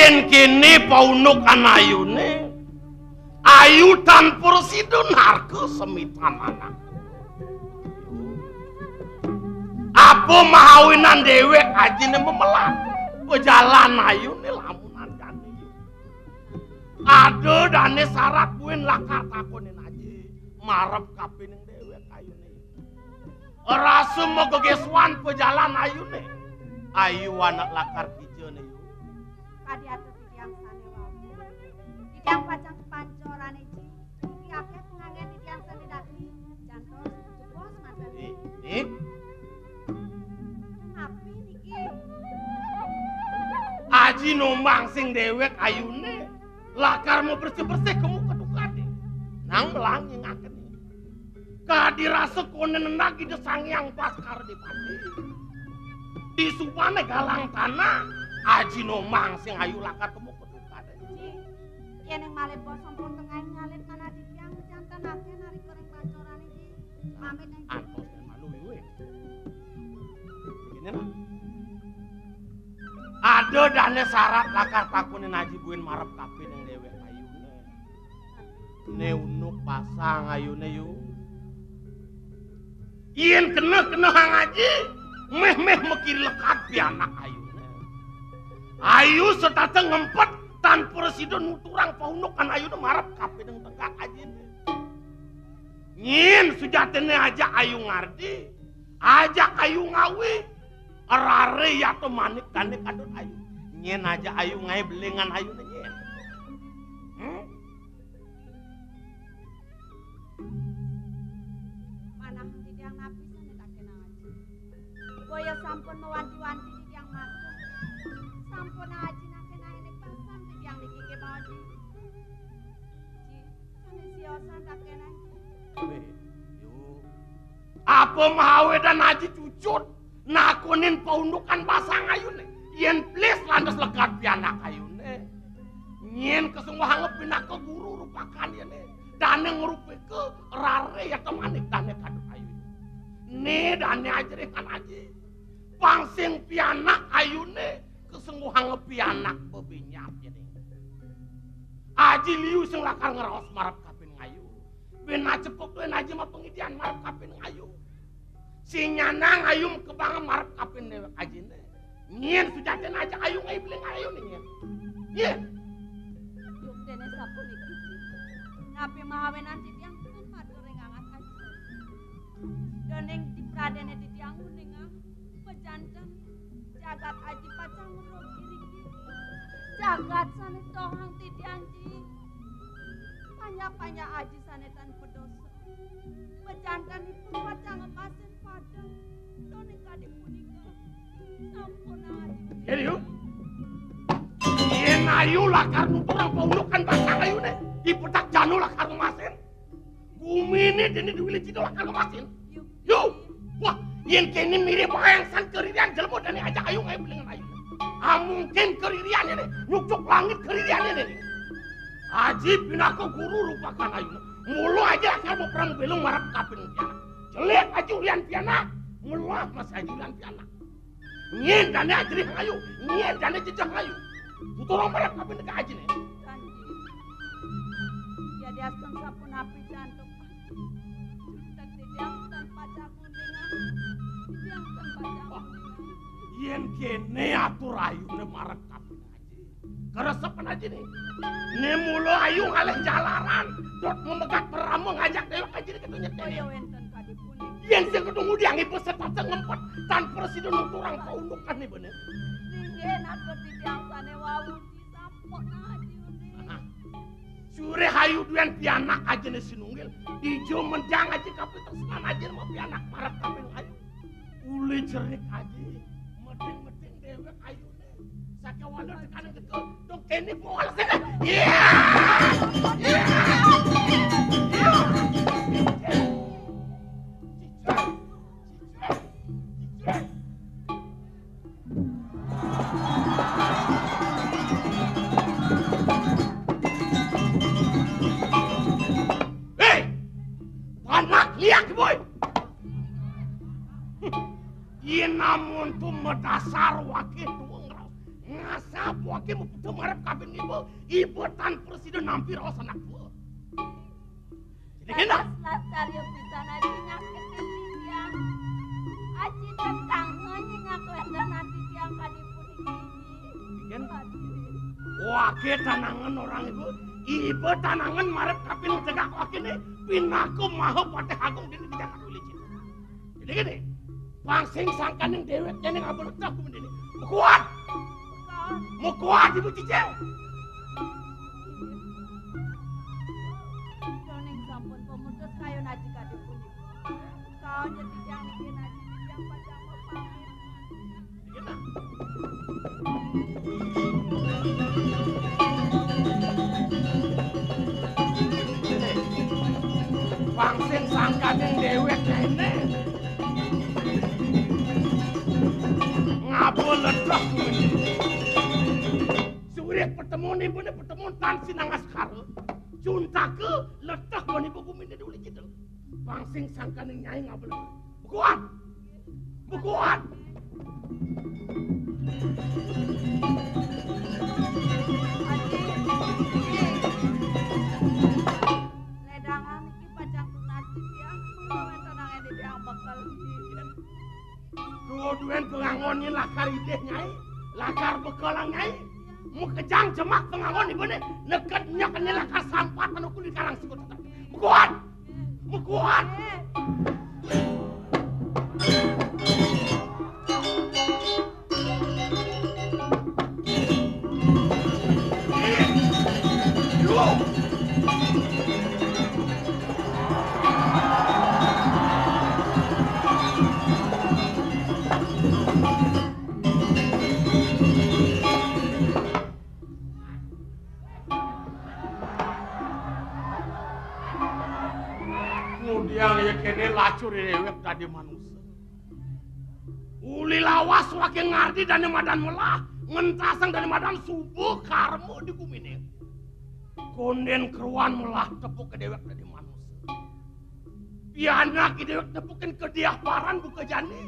yen kene paunukan ayune ayu dan Persidun harga semitan anak. Apa mahawinan dewek ajine memelan pejalan ayune lamunan jane. Ada dane syarat buin lakar takonin aja marep kapining dewek ayune. Rasa mogegeswan pejalan ayune. Ayu anak lakar kijene yo. Kadi atuh titiang sane wae. Titiang pacang pancorane iki. Iki akeh pengangen titiang sane dadi. Jantos jebos manten. Dik. Tapi niki Aji nombang sing dewek ayune. Lakar mau bersih-bersih kamu kedukane. Nang melangi ngakeni. Kadi rasa konen lagi desang yang paskar di pati. Di supane galang tanah. Aji nombang sing ayu lakar kamu kedukane. yen ning malih bos sampun tengah nyalit mana titiang janten akeh narik goreng pancoran iki. Pamit nang Antos malu we. Begini lah. Ada dane syarat lakar takunin aji buin marep tapi ning dewek ayune. Ne unuk pasang ayune yu. Yen kena hang aji, meh mekir lekat pianak ayune. Ayu setata ngempet tan Persidun nuturang paunukan ayune marep kape ning tegak ajine. Nyin sujatene aja ayu ngardi, ajak ayu ngawi, rare ya to manik kane kadon ayu. Nyin aja ayu ngai belengan ayune nyin. manah titiang napisan tak kenang aja. Boyo sampun mewanti-wanti titiang matur. Sampun aji nakena nek pasang titiang niki ke badi. Ji, sane siosan tak kenang. Apa mahawe dan aji cucut nakunin paundukan pasang ayune. Yen please lantas lekat pianak ayune. Nyen kesungguh ngepin ke guru rupakan yene. Dane ngurupi ke rare ya temanik dane kadut ayu. Ne dane ajrekan aji. Pangsing pianak ayune kesungguh ngepianak bebinyap yene. Aji liu sing lakar ngeraos marap kapin ngayu. Bena cepok tuh aja mah pengidian marap kapin ngayu. Si nyanang ayum kebangan marap kapin dewek ajine. Nyen sujaten aja ayu ngai beling ayu nih nyen. Iya. Yuk dene sapun iki. Ngapi mahawenan titiang pun matur ing angat aja. Doneng di pradene titiang ningang pejanten jagat aji pacang ngurung iri-iri. Jagat sane tohang titiang ji. Banyak aji sanetan pedoso. Pejantan itu pacang ngemasin padang. Doneng kadi punika. Sampun aji. Jadi yuk. Yen ayu lakar nuturang paulukan pasang ayu nih. Di petak janu lakar ngemasin. Bumi ini dini diwili cido lakar ngemasin. Yuk. Wah, yen kini mirip bayangsan keririan jelmo dan ajak ayu ngai belingan ayu. Mungkin keririan ini. Nyucuk langit keririan ini. Aji pinako guru lupakan ayu. Mulu aja lakar mau perang belum marap kapin pianak. Jelek aja ulian pianak. Mulu mas aja ulian pianak. Nyen dane ajri ayu. Nyen dane jejak ayu. Tuturang marap kapin ke aji nih. Kanji. Jadi asam sapun api jantung. Tak titiang tanpa jagung dengan. Titiang tanpa jagung. Yen kene atur ayu ne marap kapin aji. Keresepan aja nih. Ne mulu ayu ngalih jalaran. Dot memegat peramu ngajak dewek aja nih ketunya Boyo kene. wenten kadi puning. Yen sing ketemu diangi peserta ngempet tan Persidun nuturang paundukan nih bener. Ringen atau titiang sane wawu disampok aji undi. Sure hayu duan pianak aja nih sinunggil. Ijo menjang aja kapi tersenan aja sama pianak marap kapi ayu. Uli jerik aja. Meding dewek ayu nih. Saka wadah tekanan gitu. Dong kene poal sini. Iya. Iya. Hei, anak liak boy. Iya namun tuh medasar wakil tuh ngasap wakil. ke mo puto marap kabin ibu tan presiden nampir os anak tua. Jadi kena. Latar yang bisa nanti nyakit tiang. Aji tetangga nyingak lenda nanti tiang kadipun ini. Wah, ke tanangan orang ibu tanangan marap kabin tegak wakini pinaku maho pate hagung dini tidak kaduli cita. Jadi gini, pangsing sangkaning dewek jane ngabel tak kumendini. Mau kuat ibu cicil. Doning sampun pemutus kayu naji kadipun ibu. Kau jadi yang bikin naji yang pajang pamit. Kita. Pangsing sangkaning dewek ini ngabul ledak surik pertemuan ibu ini pertemuan tan sinang askar junta ke ledak wani ibu bumi ini dulu gitu pangsing sangkaning nyai ngabul bukuan ledangan iki pajang tunati tiang mengawen tenangnya di tiang bakal dua-duaan pengangonnya lakar ideh nyai lakar bekalang nyai mau kejang jemak pengangon ibu nih nekatnya kena lakar sampah penuh di karang sikut bukuan kemudian ya kene lacur dewek tadi manusia uli lawas wakin ngardi dan madan melah ngentasang dari madan subuh karmu di kumine konden keruan melah tepuk ke dewek tadi manusia pianak ke dewek tepukin ke diaparan buka jani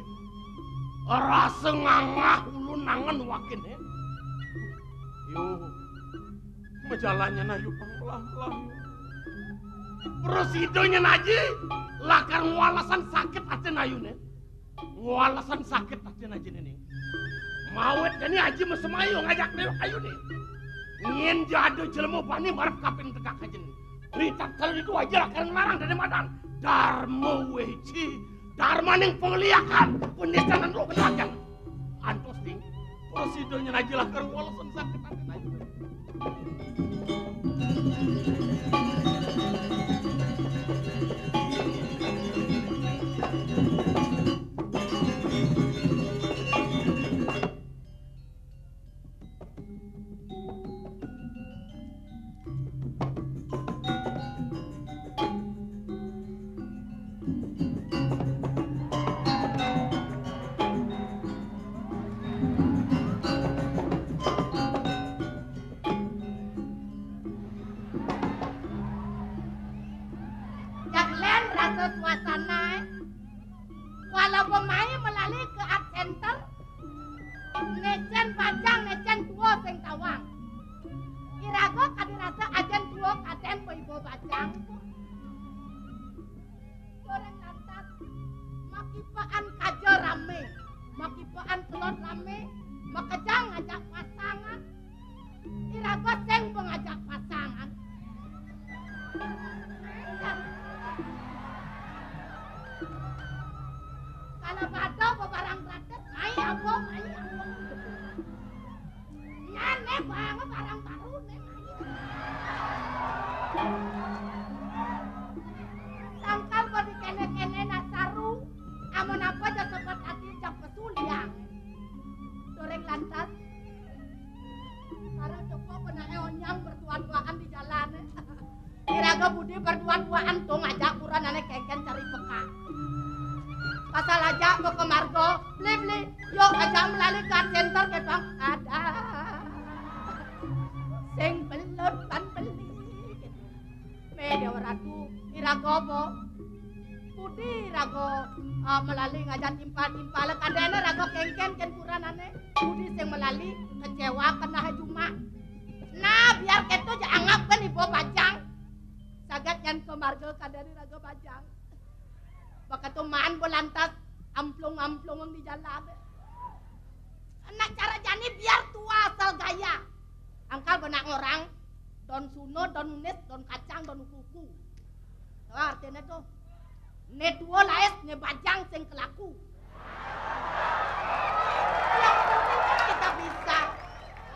rasa ngangah ulun nangan wakin yuk majalahnya na yuk panglah presidonya naji lakar ngwalasan sakit aja nayune ngwalasan sakit aja naji ini mawet ini aji mesemayu ngajak dewek ayu nih ngin jadu jelemu bani marap kaping tegak aja nih berita kalau itu aja lakar ngelarang dari madan dharma weji dharma ning pengliakan punistanan lo kenakan antos ting presidonya naji lakar ngwalasan sakit aja naji suasana walau pemain melalui ke art center necen panjang necen tua sing tawang irago kadirasa ajen tua kaden ibu bajang goreng lantas makipaan kajo rame makipaan telur rame makejang ngajak pasangan irago sing pengajak pasangan kalau bado barang gratis, ayo nyane banget barang baru nih sangkal kok di kene-kene nasaru amun apa aja sobat hati jak pesuliang doreng lantas karena coba kena eonyang berduaan-duaan di jalan kiraga budi berduaan-duaan tuh ngajak kurang aneh keken cari peka pasal aja mau ke Margo, beli, yuk aja melalui card center ke bang ada, sing belum pan beli, media ratu iragobo, budi irago irago melali ngajak timpal-timpal kadene rago kengken ken puranane budi sing melali kecewa kena cuma nah biar keto aja anggap kan ibu bajang sagat yang ke marga kadene rago bajang baka tumaan belantas amplung-amplung di jalan nak cara jani biar tua asal gaya angkal benak orang don suno don unis don kacang don kuku artinya tuh ne dua laes ne bajang sing kelaku. Yang penting kan kita bisa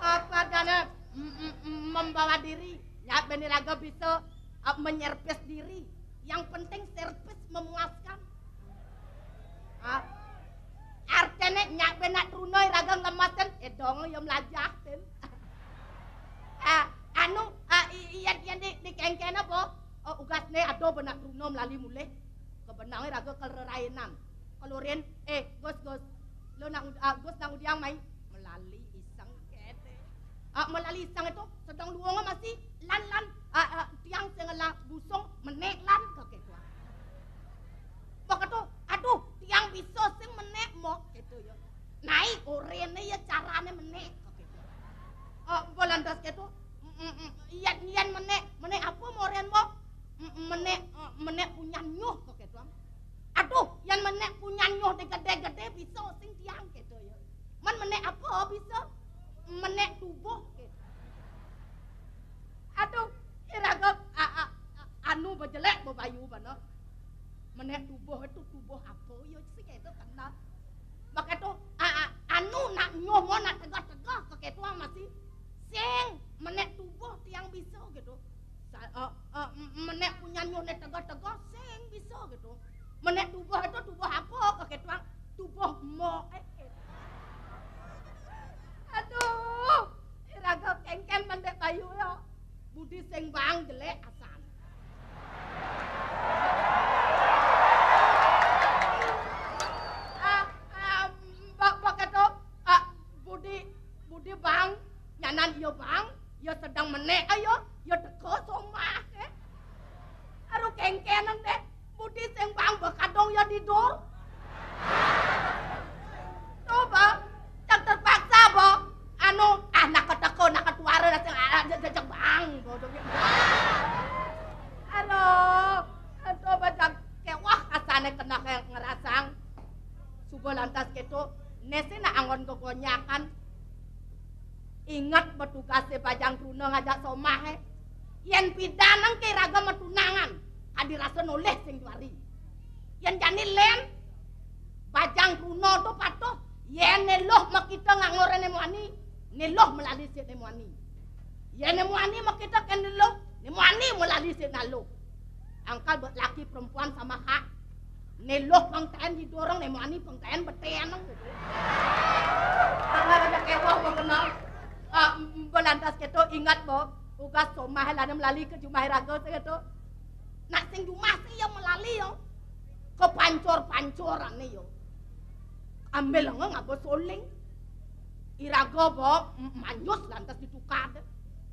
apa dana membawa diri. Ya beniraga bisa menyervis diri. Yang penting servis memuaskan. Artinya nyak benak runoi raga ngemasen edong yang melajahtin. Iya di kengken apa? Ugas ne ado benak runo melalui mulai. Kebenangnya raga kelerainan. Kalau Ren, Gus, lo Gus nang udiang mai melalui isang kete. Melalui isang itu sedang luang masih lan tiang sengela busong menek lan ke gitu. Pokok tu, aduh tiang bisa sing menek mo gitu ya. Naik orene ya carane menek ke gitu. Bolandas gitu. Iyan menek apa mo Ren mo? Menek punya nyuh kok gitu. Aduh, yang menek punya nyuh de gede-gede bisa sing tiang gitu ya. Man menek apa bisa? Menek tubuh gitu. Aduh, iraga anu bejelek bebayu bana. Menek tubuh itu tubuh apa ya sing gitu kena. Maka itu anu nak nyuh mo nak tegak-tegak kok gitu masih sing menek tubuh tiang bisa gitu. Menek punya nyone tegak-tegak sing bisa gitu. Menek tubuh itu tubuh apa kok tuang tubuh mo aduh iraga kengken mendek bayu yo budi sing bang jelek asan begitu budi bang nyanan yo bang yo sedang menek ayo yo teko somah aduh kengkenan deh budi sing bang bekadong ya tidur. Coba, cak terpaksa bo. Anu, nak keteko, nak ketuara, cak bang. Aduh, coba cak kewah kasane kena ngerasang. Subuh lantas gitu, nesi nak angon kegonyakan. Ingat petugasnya bajang truna ngajak somah. Yen pidanang kiraga metunangan. Adirasa noleh sing duari. Yang jani len bajang kuno tu patuh yen neloh makita ngangore nemuani neloh melalui si nemuani. Yen nemuani makita kan neloh nemuani melalui si nalo. Angkal buat laki perempuan sama hak. Neloh pangtain didorong nemuani pangtain betean nang gitu. Ada kewah mengenal. Belantas keto ingat bo ugas somah lana melalui ke jumah raga segitu. Nak sing rumah sih yang melalui yo, kepancor-pancoran nih yo. Ambil nggak soling, irago bo manyus lantas ditukar,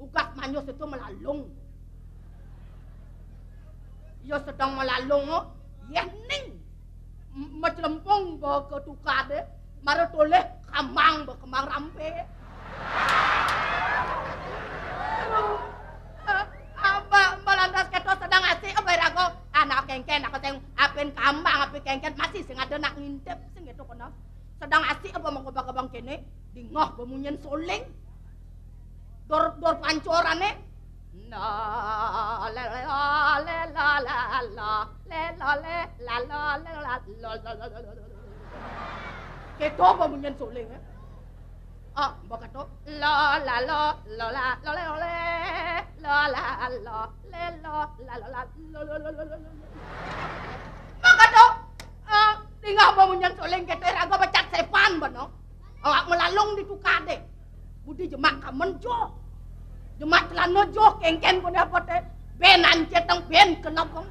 ugas manyus itu melalung. Yo sedang melalung, yening, mecelempung bo ketukar deh, maru toleh kamang bo kemang rampe. Lantas keto sedang asik apa irago anak kengken aku sing apen kambang ape kengken masih sing ada nak ngintip sing gitu kono sedang asik apa mau kebang kene di ngoh bemunyen soling dor pancorane la la la la la la la la keto bemunyen soling mbak keto la la la la la la la la la la maka dong tinggal bangunnya soleng keter agak bacat sepan bano awak melalung di tukade budi jemak kamen jo jemak celana jo kengken ko dapat benan ceteng ben kenapa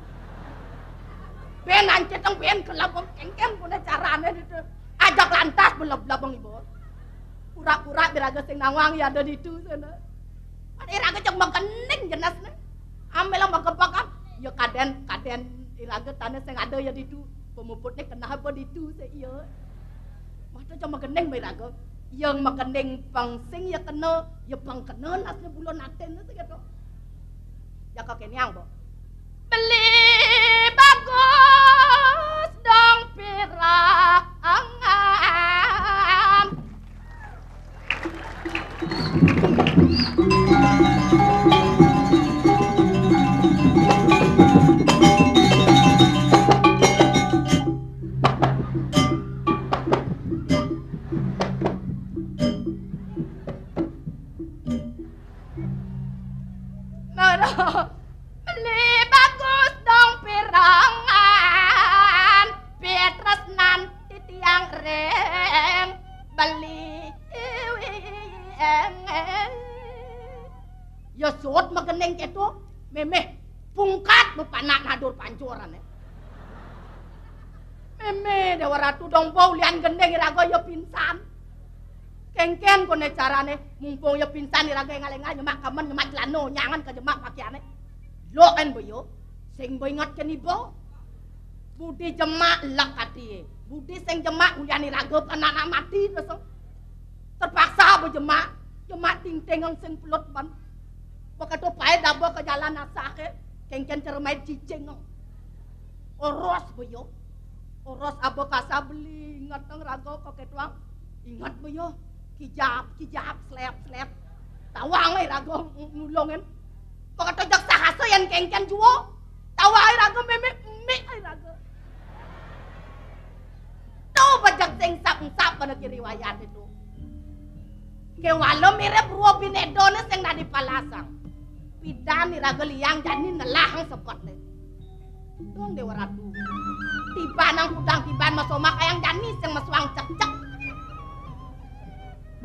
benan ceteng ben kenapa kengken ko carane itu ajak lantas belab-belabang ibu pura-pura biraga sing nawang ya ada di itu sana ada iraga cek kening jenasnya ambil yang bakal ya kaden iraga tanah sing ada ya di itu Pemuputnya kenapa itu saya? Mata cuma geneng berago. Yang makeneng pangsing ya kena nasnya bulan naten itu gitu. Ya kok kenyang bo. Beli bagus dong pirangan. Beli bagus dong pirangan, Petrus nanti tiang reng beli ya suot mageneng keto memeh pungkat bepanak nadur pancuran memeh dewa ratu dong bau lian gendeng irago ya pinsan kengken kone carane mumpung ya pinsan irago yang ngalenga nyemak kamen nyemak celano nyangan ke jemak pakaiane lo kan boyo sing boy ingat kan ibo budi jemak lek hati budi sing jemak ulian irago anak mati terus terpaksa berjemak jemak ting-tingang sing pelut ban begitu pae dabo ke jalan asake kengken cermai cicing oros boyo oros abo kasa beli ingat nang rago kok ketuang ingat boyo kijap slep tawang ai rago nulongin begitu jak sahasa yang kengken juo tawang ai rago meme ai rago tuh bajak sing sap pada riwayat itu ke walo mirip ruo binedone sing nadi palasang pidan irago liang jani nelahang sepot le dong dewa ratu tiba nang kudang tiban masoma kayang jani sing maswang cek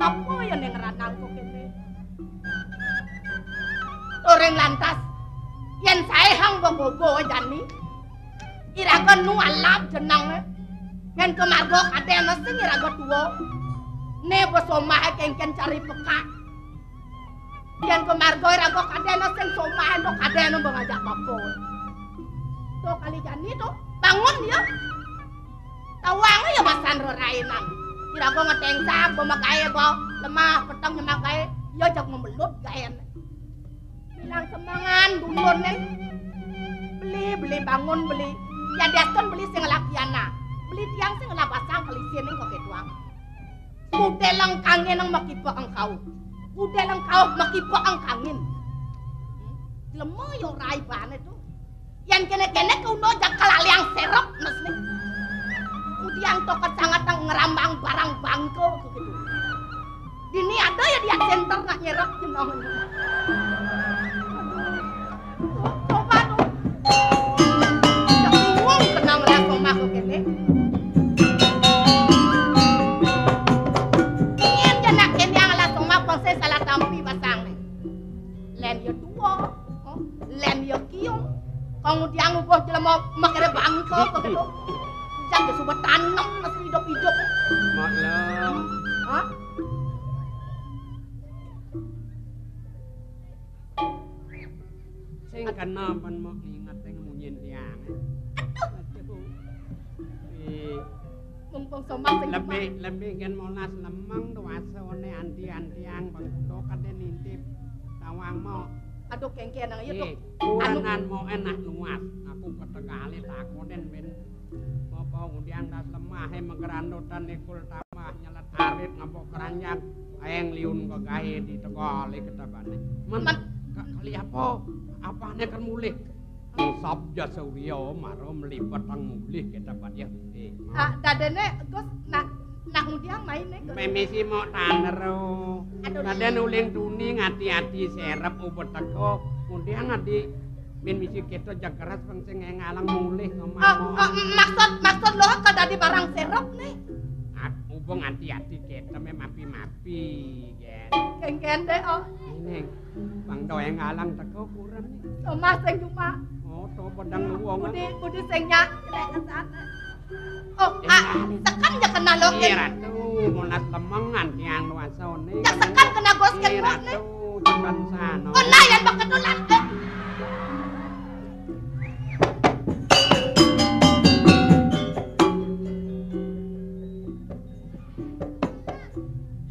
apa yang ngeranang kok kene orang lantas yen sae hang bobo jani irago nu alap jenang yen kemargo kadene sing irago tuwo ne bosoma kengken cari peka yang kemargo irago kadena sing somah no kadena mengajak bapo to kali jani to bangun ya tawang ya masan rerainan irago ngeteng sak bemakae bo lemah peteng nyemakae ya jak memelut gaen bilang semangan dumunen beli bangun beli ya deston beli sing lakiana beli tiang sing lapasang kelisien ning kok ketuang mudelang kangen nang makipo engkau mudelang kau makipo ang kangin lemo yo rai bane tu yang kene-kene kau no jak kalaliang serep nesne udiang tokat sangat ang ngerambang barang bangko begitu dini ada ya dia center nak nyerap jenong coba tu jak bingung kenang langsung masuk kene saya salah tampi pasang len yo tuwa len yo kiong kemudian uboh jelema makere bangko begitu jang subat tanem masih hidup maklum hah sing kena pan mau ingat teng munyin tiang mumpung somak sing lebih gen monas lemeng duasone anti-antiang bangdo kaden intip tawang mo aduh kengken nang ieu uranan mo enak nuas aku petekali takonen ben apa undian das lemah he menggerandotan ikul tamah nyelet arit ngapok keranjang aeng liun kok gawe di tegole ketabane men kali apane kan mulih sabja surya maro melibat ang mulih kita pat ya dadene Gus nak mudiang main nek memisi mau tanero daden uling tuni ngati-ati serep ubet teko mudiang adi min misi kita jagaras pang sing ngalang mulih ngomong maksud lo ka dadi barang serep nih ubung hati-hati kita me mapi-mapi gen deh ini bang doeng ngalang teko kurang nih mas sing cuma to pedang luwong budi sing nyak lek kesana tekan ya kena lo ken ratu monas lemengan tiang nuasone ya tekan kena gos ken ratu tekan sana kena yen pakedulan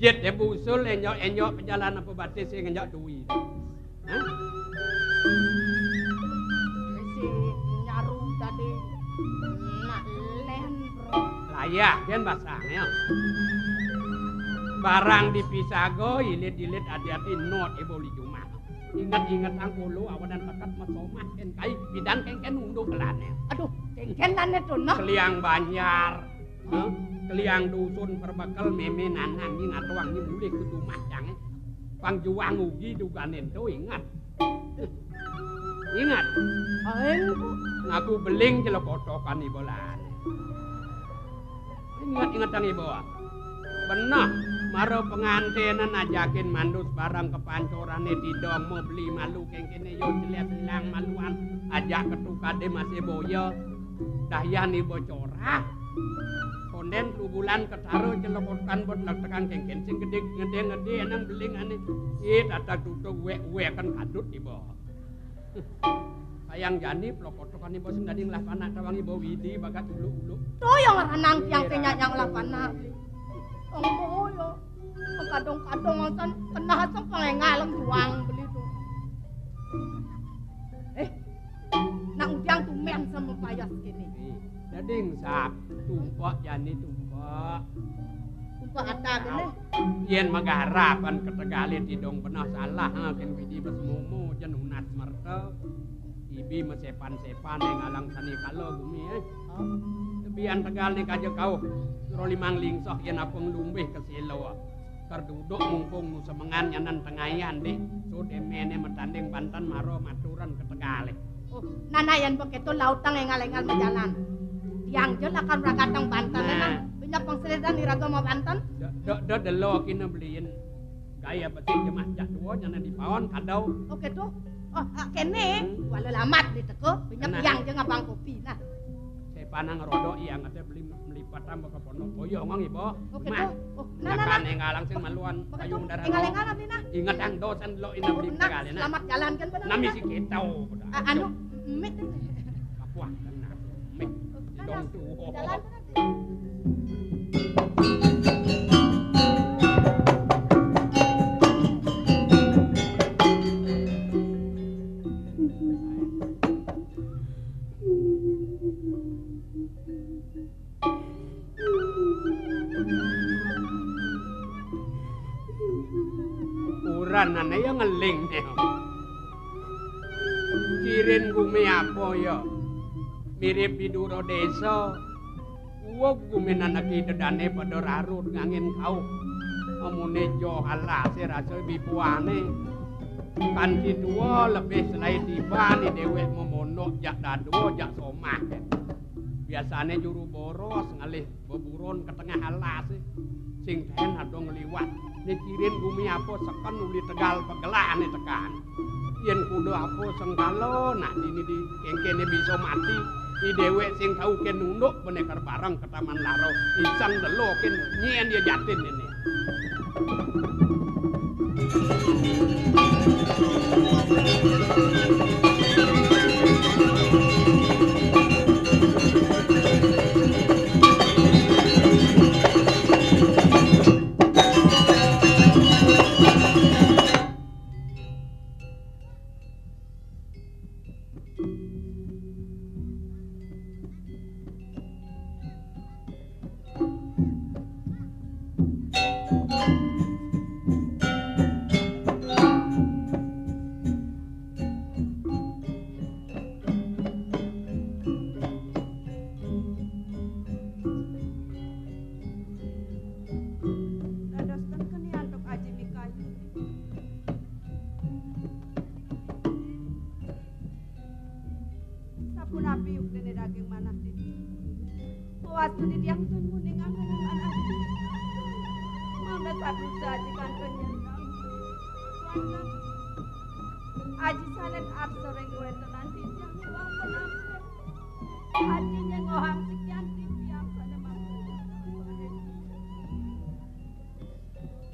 Jet dia busul enyok perjalanan apa batis sing enyok duwi. Hah? Si nyaru tadi nak len bro. Layak kan basangnya. Barang dipisago ilit-ilit hati-hati not ibu li cuma. Ingat-ingat ang kulo awanan tekat masomah ken kai bidan ken unduk kelane. Aduh, kengkenannya tuh noh. Keliang Banjar. Keliang dusun perbekal meme nanang ing atuang ni mulih kudu macang. Pangjuang ugi duganen tuh ingat. Ingat. Aeng Ngaku beling jelok kotokan ibolan. Ingat ang ibu. Benar, maro pengantinan ajakin mandus barang kepancorane didong mau beli malu kengkene yo jeliat hilang maluan ajak ketukade masih boyo dahyan ibu corah konden lu bulan ketaro celokotkan bot tekan kengken sing gede enang beling ane tata tutup we kan kadut ibu sayang jani pelokotokan ibu sing dading lah panak tawang ibu widi bagat ulu tuh yang ranang yang yang lah panak. Ang boyo, ang kadong-kadong ang kanahasang pangengalang juang beli tuh. Nak udiang tumen sama payas gini. Dading sap, tumpak jani tumpak. Tumpak ada gini. Yen magaharapan ketegalit idong pernah salah ken widi besmumu jen unat merte. Ibi mesepan-sepan yang alang sani kalau bumi Tebian tegal ni kaja kau Suro limang lingsoh yen apeng lumbih ke silo Terduduk mungkung nu semengan yanan tengayan deh So demene metanding Banten maro maturan ke tegalih Nanayan begitu lautang engal-engal menjalan Yang jel akan rakatang Banten nah. Banyak pengselidhan di ragama Banten Dok delo kina beliin Gaya betik jemah jak dua nyana di pawon kadau Oke tuh kene walau lamat di teko banyak yang je ngabang kopi nah saya panang rodok yang ada beli melipat tambah ke pondok boyo ngong ibu oke mah nah engalang sing maluan payung darah engal-engal abdi nah ingat ang dosen lo ina beli kali nah selamat jalan kan benar nami si ketau anu mit kapuah dan nah mit dong tuh jalan Nana yang ngeling nih. Kirin gumi apa ya? Mirip biduro desa. Uwa gumi anak dedane pada rarut ngangin kau. Amune jo halase rasa bipuane. Kanti dua lebih selain tiba ni dewek memonok jak dado jak somah. Biasanya juru boros ngalih beburon ke tengah halase. Sing ten ado ngeliwat. Dikirin bumi apa sekan uli tegal pegelaan tekan yen kudu apa senggalo nak dini di kengkene bisa mati di dewek sing tau ken nunduk benekar barang ke taman laro isang delo ken nyien dia jatin ini Aji salet arsoreng kueto nanti yang uang penampilan. Hatinya ngohang sekian tipiang pada masa.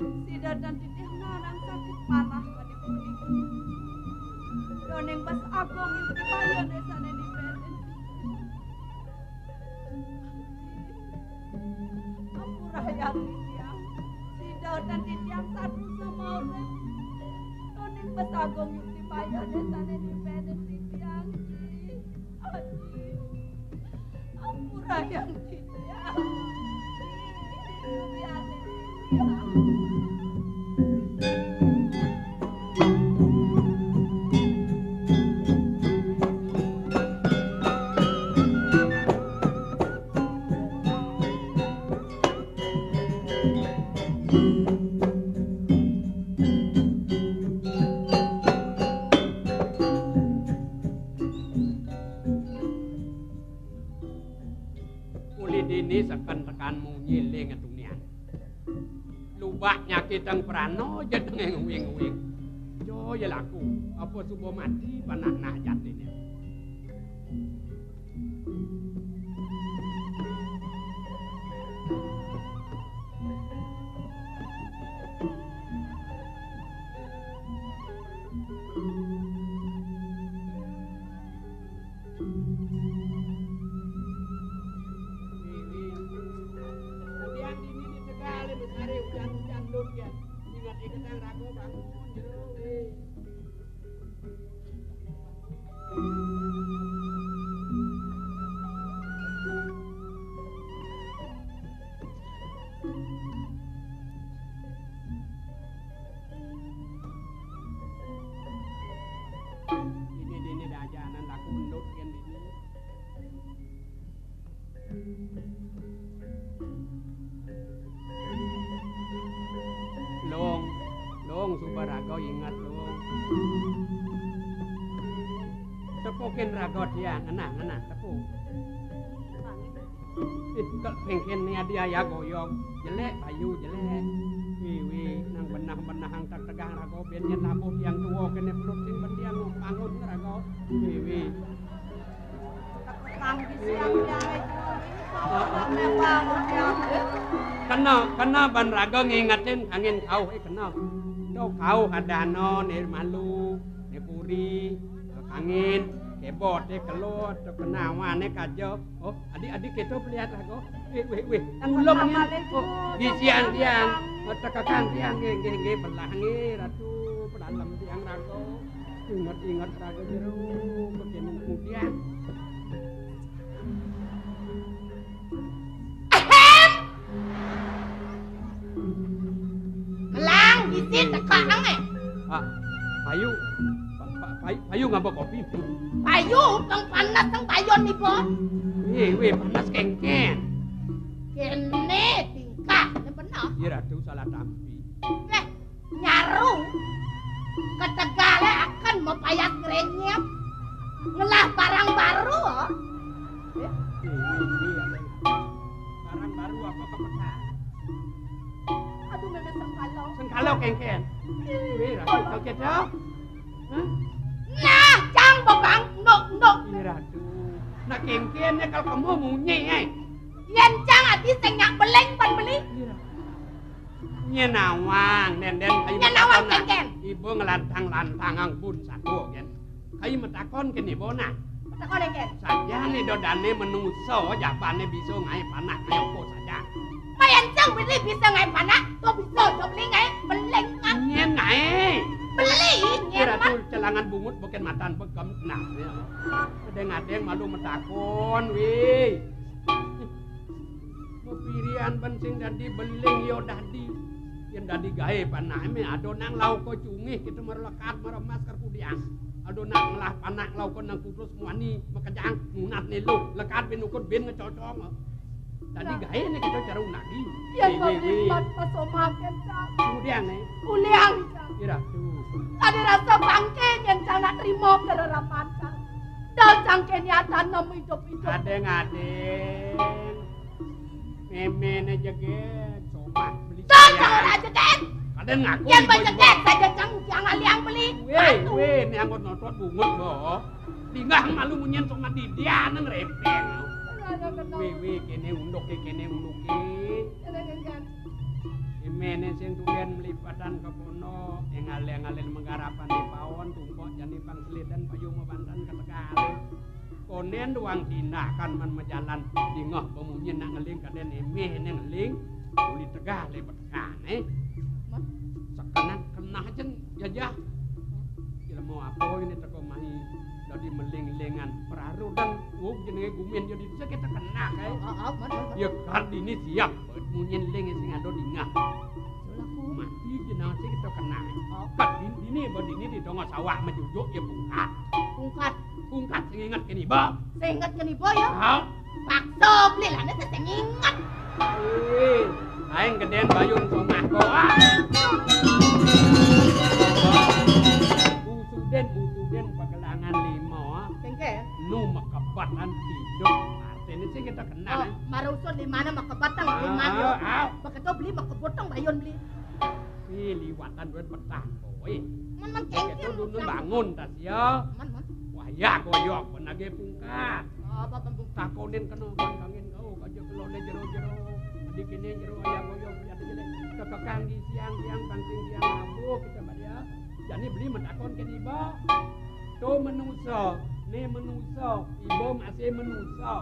Sidar dan titih narang sakit parah pada budi. Doneng bas agong yung dibayo desa na di beden. Ampurah yang tipiang. Sidar dan pesagong yukti payah desane di penet titiang ki. Aji. Ampura yang titiang. Ini sekan tekanmu ngiling atunian. Lubak nyakitang prano jadeng ngwing-ngwing. Jo ya laku, apa subuh mati panak nah jatine. Ini dah jalan laku mendut kan ini. Long Subaraga ingat long. Tepukin raga dia ngena tepuk. Itu pengken ni dia ya goyong jelek bayu jelek. Wi nang benah hang tak tegang raga ben yen labuh yang tuwa kene perut sing bendiang bangun raga. Wi. Kang siang dia Kena ban raga ngingetin angin kau kena. Do kau hadano ni malu ni puri angin kebot ni kelot kena wane kajo. Oh adik kita lihat raga. Weh ulum ni di siang tiang tekakan tiang nge belah nge ratu pedalam tiang raga. Ingat raga jeru begini kemudian. Melang gisit tekak nang Payu ngapa kopi? Payu kang panas kang payon ni po. Weh panas kengken. Kene tingkah ne bener. Iya ratu salah tampi. Nyaru ketegale akan mepayat grenyep ngelah barang baru. Barang baru apa kepetan? Aduh memang Sengkalau kengken. Weh ratu kau kedah. Nah, cang babang nok. Iya ratu. Nak kengkennya kalau kamu munyi Yen cang ati sing nyak beleng pan beli. Nyen nawang den kayu. Nyen nawang kengken. Ibu ngelantang-lantang ang pun satu kan. Kayu metakon kene bona. Metakon kengken. Saja nih dodane menungso japane bisa ngai panak ayo saja. Mayan cang beli bisa ngai panak, to bisa to beli ngai beleng kan. Nyen ngai. Beli nyen Kira mah. tuh celangan bungut bukan matan begem nah ya. Adeng malu metakon weh. Pirian bensing dadi beling yo dadi. Yen dadi gawe panah me adonang lau ko cungih kita merlekat meremas kerpudiang. Adonang ngelah panak lau ko nang putus muani mekejang munat nilu lekat ben ukut ben ngecocong. Tadi gawe ne kita cara unadi. Yen pemlipat pasomaken cang. Kemudian ne Uliang cang. kira tuh. Tadi rasa bangke yen cang nak terima kererapan cang. Dal cang kenyatan nom hidup-hidup. Adeng. Memene jeget somat beli. Cang ora jeget. Kadang ngaku Yen jeget saja cang jangan liang beli. Weh ni anggot notot bungut boh. Tinggal malu munyen somat di dia nang repeng. Weh kene unduk kene unduki. Memene sing tulen melipatan ke kono engale-engale menggarapan di pawon tumpok jani pangselidan payung mebantan ketekale. Konen doang tindakan man mejalan dingah pemunyin nak ngeling kaden emeh ne ngeling uli tegah le betekan sekenak kena jeng jajah apa ini teko mahi dadi meling-lingan peraru dan jenenge gumen yo dise kita kena kae. Ya Kartini siap munyen ling sing ado dingah. Laku mati jeneng sing kita kena. Kartini badine di dongo sawah mejujuk ya pungkat. Pungkat sing inget kene ba. Sing inget kene ba ya. Ha. Pakso beli lah nek sing inget. Aing gedean bayun somah kok. Usuden pagelangan 5. Kengken. Nu makabatan hidup. Artine sing kita kenal. Marusud di mana makabatan di mana? Begitu beli makabotong bayun beli. Liwatan duit petang kowe. Men kengken. Itu dulu bangun tas ya. Man. Wah ya koyok penage pungkat. Apa pembung Takonin kena kangin kau kaja kelone jero-jero. Di kene jero aya koyok lihat aja deh. Kekekang di siang-siang pangting siang abu kita badia. Jani beli mentakon ke iba. To menuso, ne menuso, ibu masih menuso.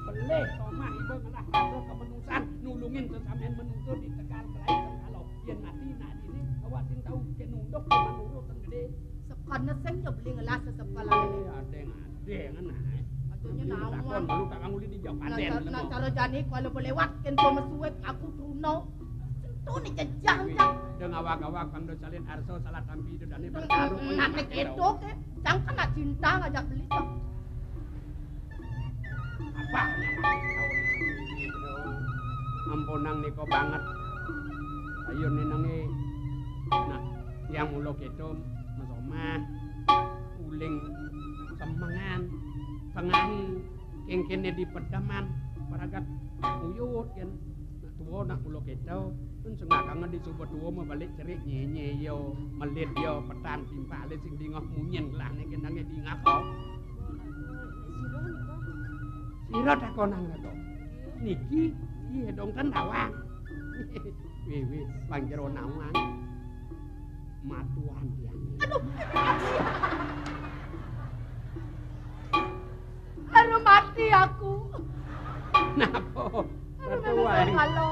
Pelih somah ibu ngalah karo kemenusan nulungin sesamen menuso di tegal belai kalau yen mati nak dini awak sing tahu ke nunduk menurut teng gede. Sekana sing yo beli ngelas sekolah ini. Adeng ngana. Maksudnya naon? Baru kak nguli di jauh paden. Nah cara jani kalau berlewat ken to mesuwek aku truno. Sentuh ni jejang. Deng awak-awak pangdo salin arso salah tampi dodane bertaruh. Nak nek itu ke jang kena cinta ngajak beli tok. Apa? Ampunang niko banget. Ayo nenange. Nah, yang mulo keto mesomah uling semengan tengahi kengkene di pedaman paragat uyut kan nak tuwa nak mulo keto pun sengakangan di coba tuwa mau balik cerik nyenye yo melit yo petang timpa le sing dingah munyen lah nek kenange dingah kok sira takonan kok niki iya dong kan tawang wis panjero nawang matuan dia. Aduh mati aku. Napa? Matuan. Halo.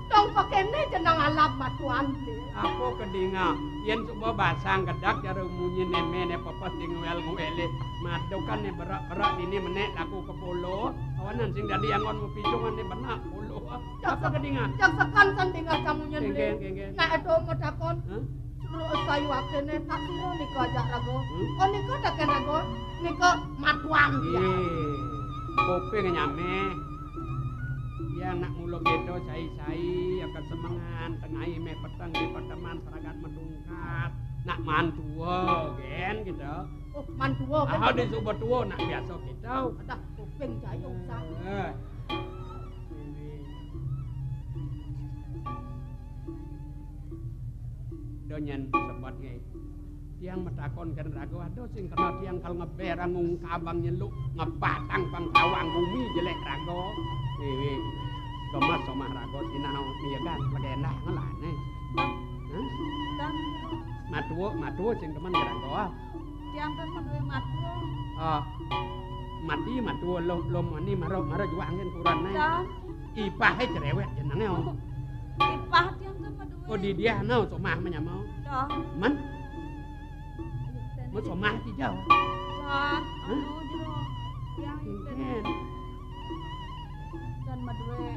Dong pakene jeneng alam matuan. Apa kedinga? Yen coba basang kedak cara munyi nemene pepas ding wel-wele. Madokane berak-berak dini menek laku ke polo. Awanan sing dadi angon mu picungan benak polo. Apa kedinga? Jak sekan sandingan kamu nyendri. Kengken. Nek edo medakon. Suruh sayu akene tak sira nika ajak rago. Oh nika daken rago. Nika matuan dia. Kopeng nyame. Ya nak mulo gedo sai-sai akan semangan tengahi me petang di perteman peragat medungkat. Nak mantua gen gitu. Oh mantua kan. Ah di subuh tua nak biasa gitu. Ada kopeng jayo usah. Donyen sebat nge. Tiang metakon kan rago aduh sing kena tiang kal ngeberang ngungkabang nyeluk ngepatang pang sawang bumi jelek rago. Wih. Kemas somah rago sinau miyagan legenda ngelane. Hah? Matuo sing teman rago. Tiang kan menduwe matuo. Mati matuo lo mani maro juangin kurane. Dan Ipah cerewet jenenge. ipah tiang kan menduwe. Oh di dia no somah menyamau. Dah. Man. Mo somah ti jauh. Dan anu jero tiang Ken. dan menduwe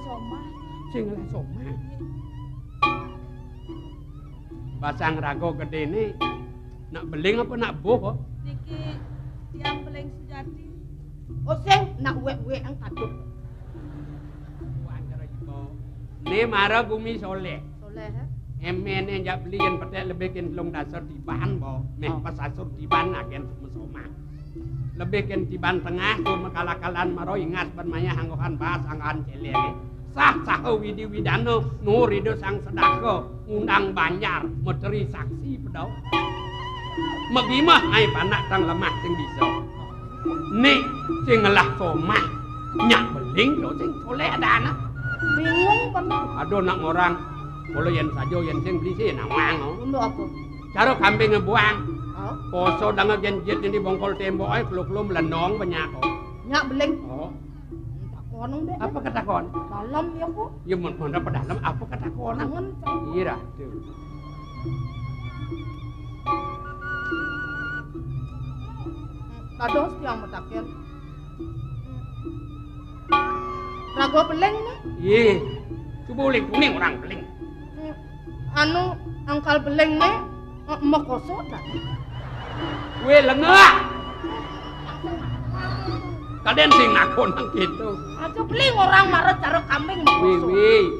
somah. Sing lah somah. Basang rago gede ni nak beling apa nak boh kok? Niki tiang beling sejati. Oh sing nak uwe-uwe ang kadut. Antara ibu. Ni mara bumi soleh. Soleh ha. Emene jak beliin petek lebihin telung dasar tiban bo. Meh pas asur tiban agen mesomah. Lebihin tiban tengah tu makala-kalan maro ingat bermaya hanggohan bas anggan celenge. Sah widi widano nurido sang sedako ngundang banjar meteri saksi pedau. Megimah ai panak tang lemah sing bisa. Nih sing ngelah somah nyak beling lo sing soleh adana. Bingung penuh. Aduh nak ngorang kalau yen sajo yen sing beli sih nawang oh. Untuk apa? Cara kambing ngebuang. Oh. Poso danga genjet ini bongkol tembok ay kluk-kluk melenong banyak kok. Nyak beling. Oh. Konong deh. Apa kata kon? Dalam ya kok. Ya mun dalam apa kata kon? Angon. Ira tuh. Dados tiang metaken. Rago beleng nih. Iya, coba uling kuning orang beling. Anu angkal beleng nih mekoso tadi. Kue lengah. Kalian sing ngakon nang gitu. Aja beling orang marah cara kambing mekoso. Wih,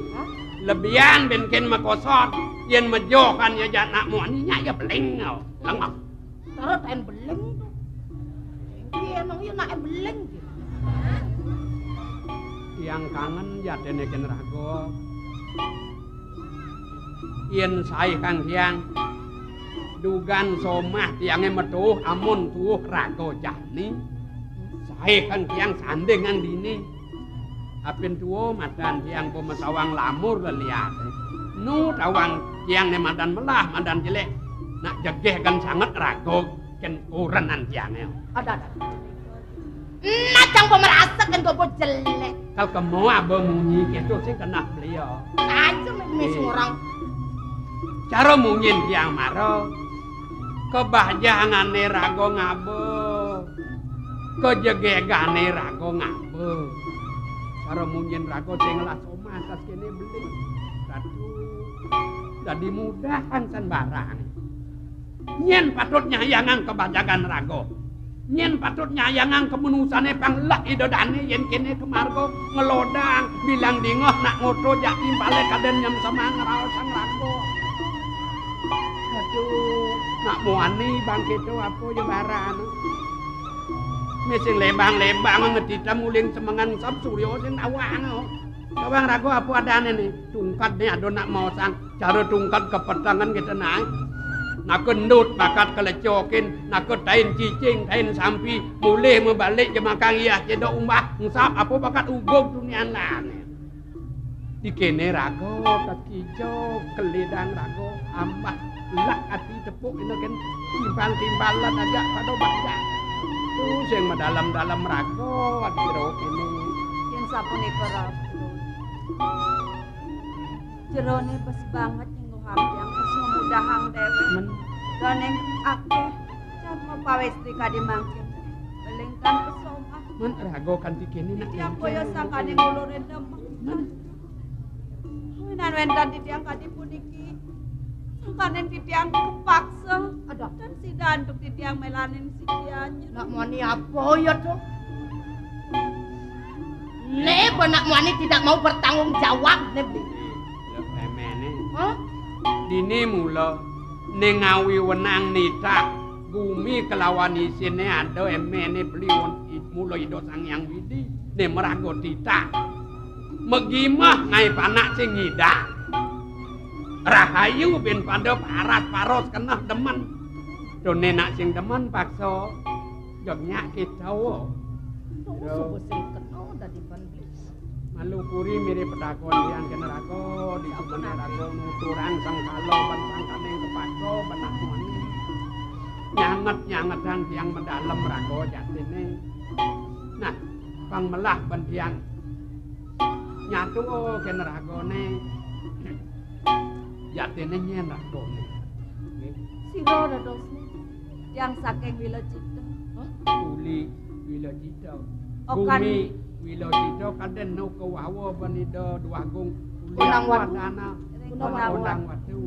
lebihan benken makosot, yen mejokan ya jana muaninya ya beling lengah. Cara tain beleng tuh. Ini emang iya nak beleng. Yang kangen ya deneken rago. Yen sae kang tiang dugan somah tiange metuh amun tuh rago jani. Sae kang tiang sandengan dini. Apin tuwo madan tiang pemasawang lamur leliate. Nu tawang tiang ne madan melah madan jelek. Nak jegeh kan sangat rago ken urenan tiange. Ada. Nacang pemerasa kan gobo jelek. Kal kemo abang munyi gitu sing kena beliau. Aja mes orang. Cara mungin tiang maro. Kebahjangane rago ngabo. Kejegegane rago ngabo. Cara mungin rago sing lah somah tas kene beli. Ratu. Jadi mudahan san barang. Nyen patut nyayangan kebajagan rago. Nyen patut nyayangan kemenusane panglak idodane yen kene kemargo ngelodang bilang dingoh nak ngoto jak timbale kaden nyam sama ngeraos sang rago. Aduh, nak muani bangke tu apa ya baran. Mesing lembang-lembang ngedita muling semengan sab suryo sing awang. Kawang rago apa adane nih? Tungkat nih ado nak mau sang cara tungkat kepetangan kita naik. Nak kendut bakat kelecokin, nak tain cicing, tain sampi, mulih membalik jemakang iya cedok umbah, ngusap apa bakat ugog dunian lane. Dikene rago, takijo, kelidang rago, ambah, lak hati tepuk ini kan timbal-timbalan agak pada baca. Tuh sing mendalam-dalam rago, adiro ini. Yang sapune keras. Jerone bes banget nyenggo hampiang terus memudahang dewe. Doneng akeh cat mau pawestri kadi mangkin. Belengkan pesoma. Men rago kan dikene nak. Tiang boyo sakane ngulurin demek. Winan wendan titiang kadi puniki. Sangkanen titiang kepaksa. Ada. Dan si danduk titiang melanin si dianyer. Nak muani apa ya tuh? Lebo nak muani tidak mau bertanggung jawab lebih. Hah? Dini mula nengawi wenang nita bumi kelawan isine ada emene bliwon mula ido sang yang widi ne merago tita megimah ngai panak sing ngida rahayu ben pada paras paros kenah demen done nak sing demen paksa jog nyakit tawo Tunggu sing kena dadi panblis. Malu puri mirip pedakon yang kena rago di sumene rago nuturang sang kalo ban sang kaneng kepako benak moni nyanget-nyangetan tiang mendalam rago jatine nah pang melah ban tiang nyatu kena ragone jatine nyen ragone Siro dadosne tiang saking Wilajita. uli Wilajita Okan bumi Wilajita kaden no kawawa banido duagung uli Unang wadana Unang watu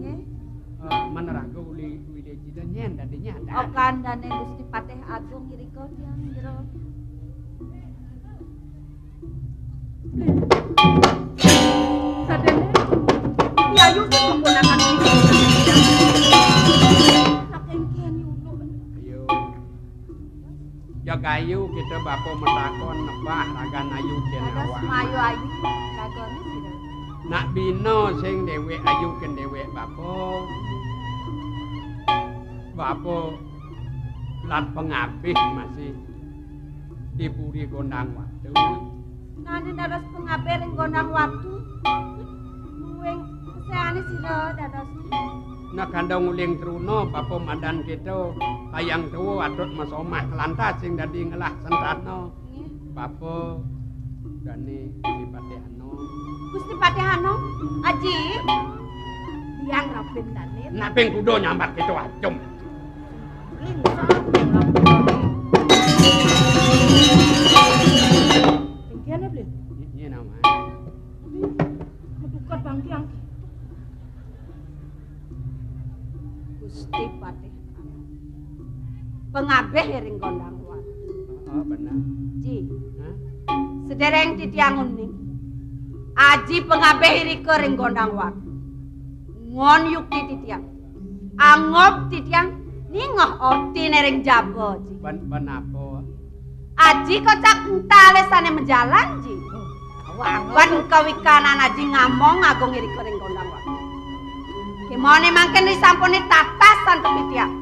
menerago uli Wilajita nyen dadi nyada Okan dane Gusti Patih Agung iriko tiang jero. Sadene. Yayu keponakan iki. Saking kian yulo. ayo jaga ayu kita bapo metakon nebah ragan ayu Ada jenawa semayu ayu lagone sira. nak bino sing dewek ayu ken dewek bapo lat pengabih masih dipuri gondang waktu Nane dados pengaber ing gondang watu. Muwing keseane sira dadosne. nak kandang uling truno bapo madan kita tayang tuwa adot masomah kelantas sing dadi ngelah sentano Nggih. bapo dani dipatihano Gusti Patih Anom, Aji. tiang rapin danin. Naping kudo nyambat gitu acum. Lin sabeng rapin. Kene beli. Iya nama. Metukat bang tiang. Gusti Patih. Pengabeh ring gondang wat. Oh benar. Ji. Hah? Sedereng titiangun ning. Aji pengabeh rike ring gondang wat. Ngon yukti titiang. Angop titiang ningoh oti nering jabo ji. Ben apa? Aji kocak entale sane menjalan ji. Wan kawikanan aji ngamong agung rike ring gondang wat. Kemone mangken disampuni tatasan tepi tiang.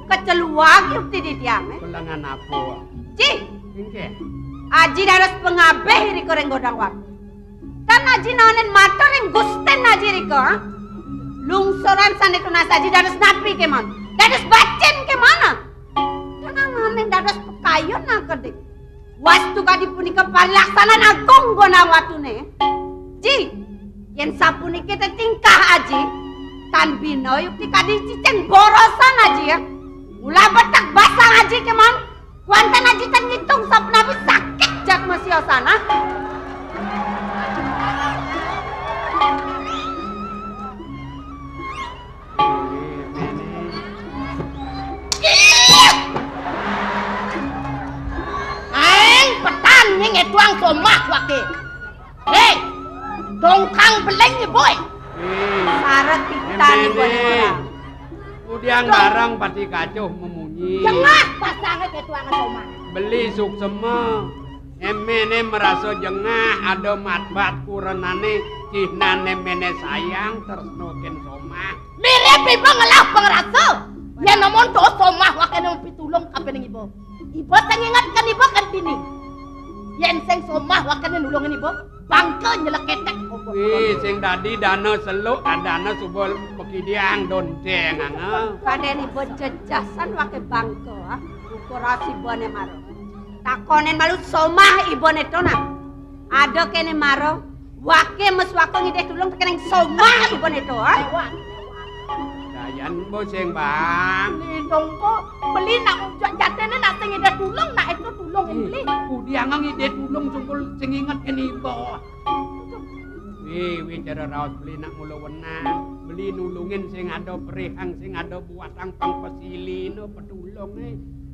Keceluak yukti titiang. Kulangan apa? Ji. Engke. Aji harus pengabeh rike ring gondang wat. Kan aji nonen matur ring gusten aji rike. Lungsoran sane tunas aji dados napi kemon. Dados bacin kemana? Karena nonen dados pekayon nakedik. Wastu kadi punika palaksanan agung gondang watune. Ji, yen sapuniki teh tingkah aji tan bino yukti kadi ciceng borosan aji ya. Mula betak basang aji kemon. Kuanten aji tan ngitung sapunapi sakit jak mesiosana. Aing petan ning etuang somah wake. Hei, dongkang beleng ni boy. Saret pitan ibu orang. Udiang barang pati kacuh memunyi. Jengah pasange ketuang somah. Beli suk seme. Emene merasa jengah ada matbat kurenane cihnane mene sayang tersnoken somah. Mirip ibu ngelah pengerasa. Yen namun to somah wake nang pitulung kabeh ning ibu. Ibu teng ingatkan ibu kan dini. Yen sing somah wake nulungin ibu, bangke nyeleketek. Wih, sing dadi dana seluk adana subol pekidiang donteng anga. Kaden ibu jejasan wake bangke ukurasi bone maro. Takonen malu somah ibone tona. Ada kene maro wake mes wake ngideh tulung tekeneng somah ibone to. Dayan bo sing bang. Lindung kok beli nak jatene nak sing ide tulung nak itu tulung beli. Udiang ngide tulung sungkul sing inget kene ibo. Wih, cara raos beli nak mulu wenang. Beli nulungin sing ada perihang, sing ada buatang pang pesili no petulung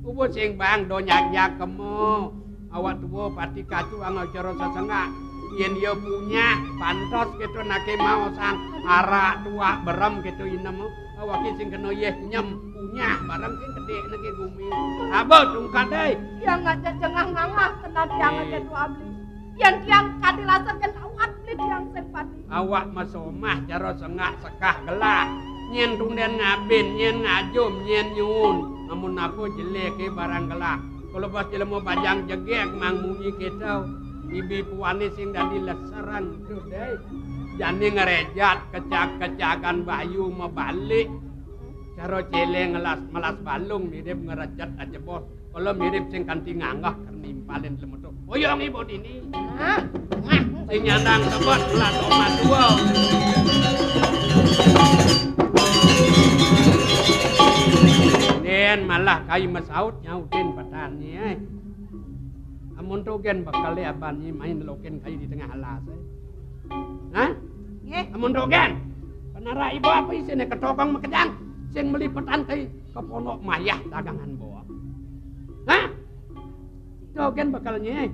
Ubo sing bang do nyak-nyak kemo. Awak tuwo pati kacu ang cara sesengak. Yen dia punya pantos gitu nake mau sang arak tua berem gitu inem. Awak sing kena yeh nyem punya barang sing gede nake gumi. Abo tungkat deh. Yang ngajak jengah ngangah kena tiang aja dua beli. Yang tiang kadilasakan awak beli tiang sempati. Awak masomah cara sengak sekah gelah. Nyen tunden ngabin, nyen ngajum, nyen nyun. Namun aku jelek barang gelah. Kalau pas jelema bajang jegek mang munyi kita. Bibi puane sing dadi leseran tuh deh. Jani ngerejat kecak-kecakan bayu mebalik. Cara celeng melas balung mirip ngerejat aja bos. Kalau mirip sing kanti nganggah kernimpalin lemetuk. Oyong ibu dini. Sing nyandang tebet lah oma dua. Den malah kayu mesaut nyautin petani. Amun togen bakal abani main loken kayu di tengah alas. Hah? Nggih. Amun togen. Penara ibu apa isine ketokong mekedang sing melipetan kayu keponok mayah dagangan bawa. Hah? Togen bakal nyai.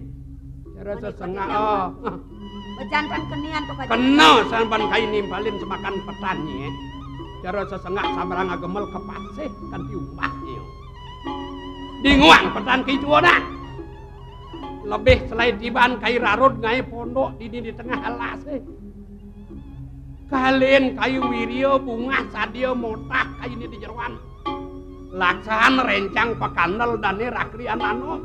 Cara sesengak oh. Bejantan kenian to Kena sampan kayu nimpalin semakan petani. Cara sesengak sabarang agemel kepasih kan diumpahnya. Dinguang petan kicuana. Lebih selain tiban kayu rarut ngai pondok di tengah alas. Kalian kayu wirio bunga sadio motah kayu ini di jeruan. Laksan rencang pekanel dane rakrian anu.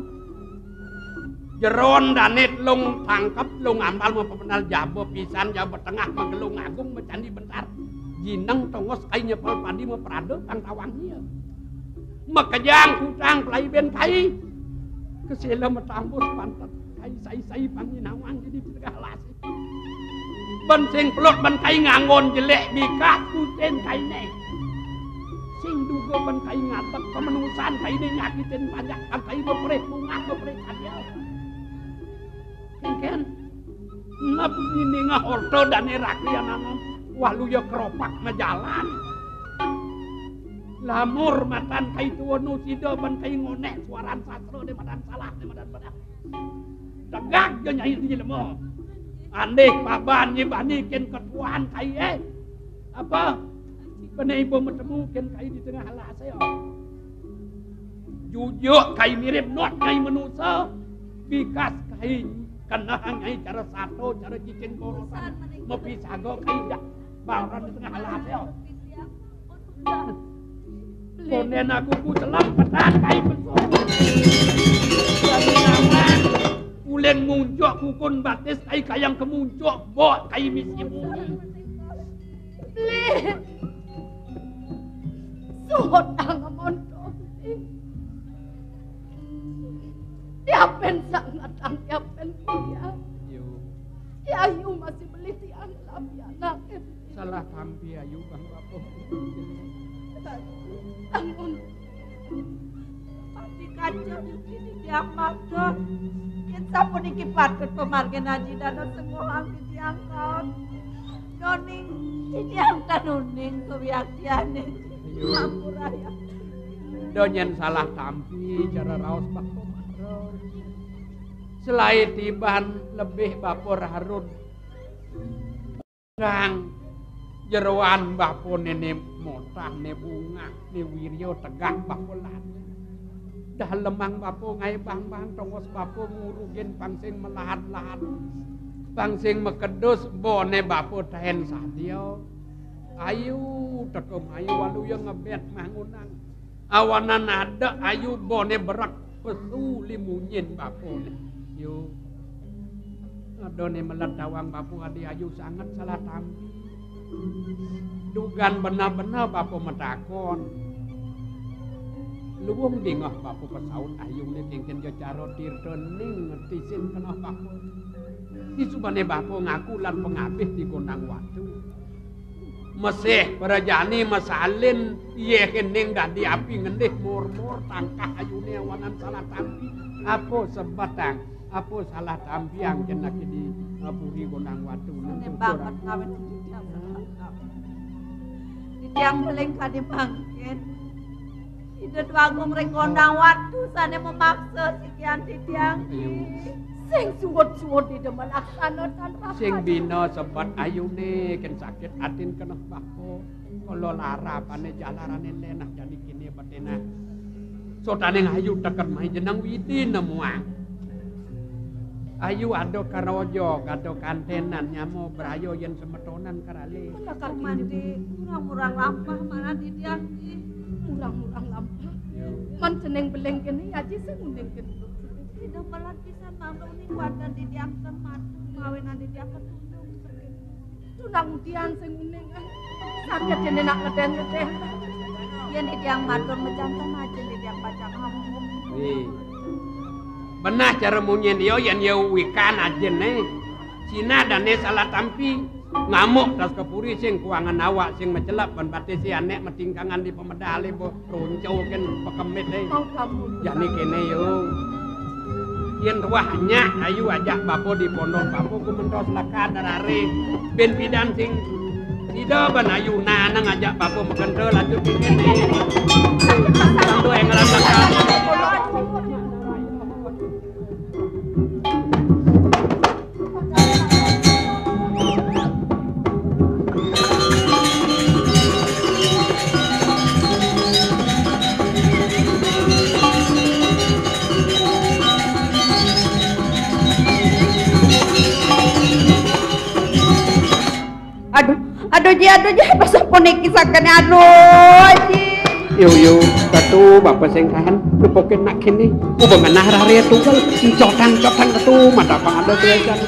Jeron danit lung tangkep lung ambal mau pepenal jabo pisan jabo tengah magelung agung becandi bentar. Jineng tongos kayu nyepel padi mau perado kang tawangnya. Mekejang kutang pelai ben kai. Kesela metambus pantat kai sai-sai panginawan jadi tengah las. Ben sing pelot ben kai ngangon jelek bikat nyakitin kaine. Sing duga ben kai ngatek kemenusan kaine nyakitin banyak kan kai bepreh bunga bepreh kadya. Kengken ngap ini ngahorto dan eraklian waluya keropak ngejalan. Lamur matan kai tuwa nu sida ben kai ngonek suaran sastra de madan salah de madan bedak. Tegak je nyai di lemo. Andeh paban nyibani ken ketuaan kai apa? Benai ibu bertemu ken kai di tengah halah saya. Jujur kai mirip not kai manusia. Bikas kai kena hangai cara satu cara cicing borosan. Mepisah go kai dak baran di tengah halah saya. Konen aku ku selam petan kai betul. Jadi naman ulen muncul kukun batis kai kayang kemuncul bot kai misi bumi. Suhot ang amonto. Tiapen sangat ang tiapen kuya. Si Ayu masih beli tiang labi anak. Salah tampi Ayu bang bapo. Tangun. Pasti kacau ini dia maksud. Kita pun ikipat ke pemargen haji dan semua orang diangkat. Noning diangkat nuning kebiasaan ini. Mampu raya. Donyen salah tampi cara raos bapo maror. Selain tiban lebih bapor Harun. Kang jeroan bapo nene motah ne bunga ne wiryo tegak bapo lan. Dah lemang bapo ngai bang tongos bapo ngurugen pangsing melahat-lahat. Pangsing mekedus bone bapo tahen sadio. Ayu tekem ayu walu yang ngebet mangunang. Awanan ada ayu bone berak pesu limunyin bapo. Yo. Adone meledawang bapo adi ayu sangat salah tampi. Dugan benar-benar bapo metakon. Luwung dingah bapo pesaut ayu ne kengken jo caro dirdening ngetisin kenah bapo. Disubane bapo ngaku lan pengabih di gondang watu. Mesih perajani masalin iye kening dadi api ngendih mur-mur tangkah ayune awanan salah tampi. Apa sebatang? Apa salah tampi yang jenak di puri gondang watu Ini banget kawin di tiang beling kadi bangkit. Tidak wangung ring gondang watu sana memaksa sekian di tiang. Sing suwot-suwot di depan laksanakan rapat. Sing bina sebat ayune ken sakit atin keneh bapo. Kalau lara pane jalarane lenah jadi kini batena. Sotane ayu teken mai jeneng widi nemuang. Ayu ado karojo, ado kantenan nyamo brayo yen semetonan karale. Kakak mandi murang-murang lampah mana di tiang Murang-murang lampah. Man jeneng beleng kene ya ji sing undeng kene. Tidak belat pisan nang ning wadah di tiang temat mawenan di tiang ketundung. Tunang udian sing uning sakit dene nak ngeden-ngeden. Yen di tiang matur mejanten aja di tiang pacang hamuk. Benah cara munyen yo yen yo wikan ajene. Cina dane salah tampi ngamuk tas kepuri sing kuangan awak sing mecelap ban batis si anek metingkangan di pemedale bo roncau ken pekemit e. Mau kamu. Jane kene yo. Yen ruahnya ayu ajak bapo di pondok bapo ku mentos lakan darare ben pidan sing sida ban ayu nang ajak bapo mekente lanjut kene. Santu yang ngerasakan. Aduh ji pasal ponik kisahkan aduh ji. Yo katu bapak sing kahan lupokin nak kini. Ubangan hari tunggal cotan katu mata pang ada tulisan.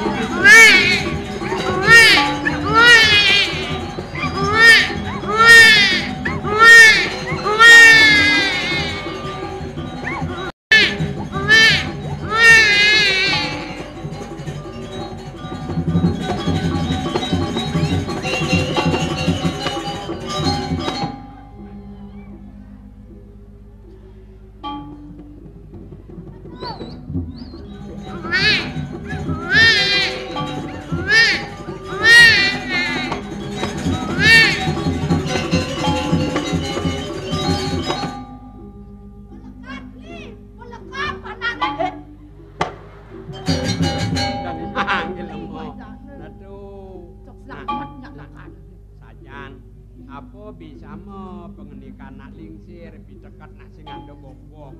Apa bisa me pengendikan nak lingsir picekat nak sing ando bobo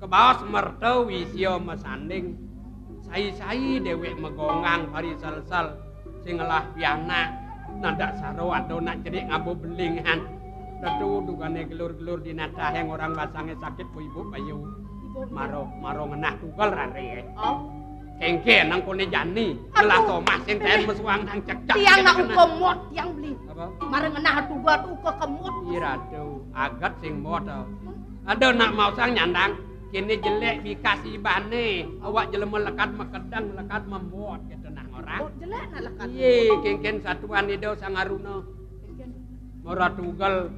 ke bawah semerto wisio mesanding sai-sai dewek megongang pari sel-sel sing ngelah piana nandak saro ado nak cerik ngabo belingan dadu dugane gelur-gelur di natah yang orang basange sakit bu ibu bayu maro ngenah tugal rare kengke nang kone jani ngelah Thomas sing ten mesuang nang cecak tiang nak ukomot tiang beli apa mareng ngenah tuga tu kemut ira tuh agat sing mod ada nak mau sang nyandang kini jelek dikasih bane awak jelema lekat mekedang lekat membuat gitu nah orang jelek nak lekat iya kengken satuan nido sangaruna mora tugal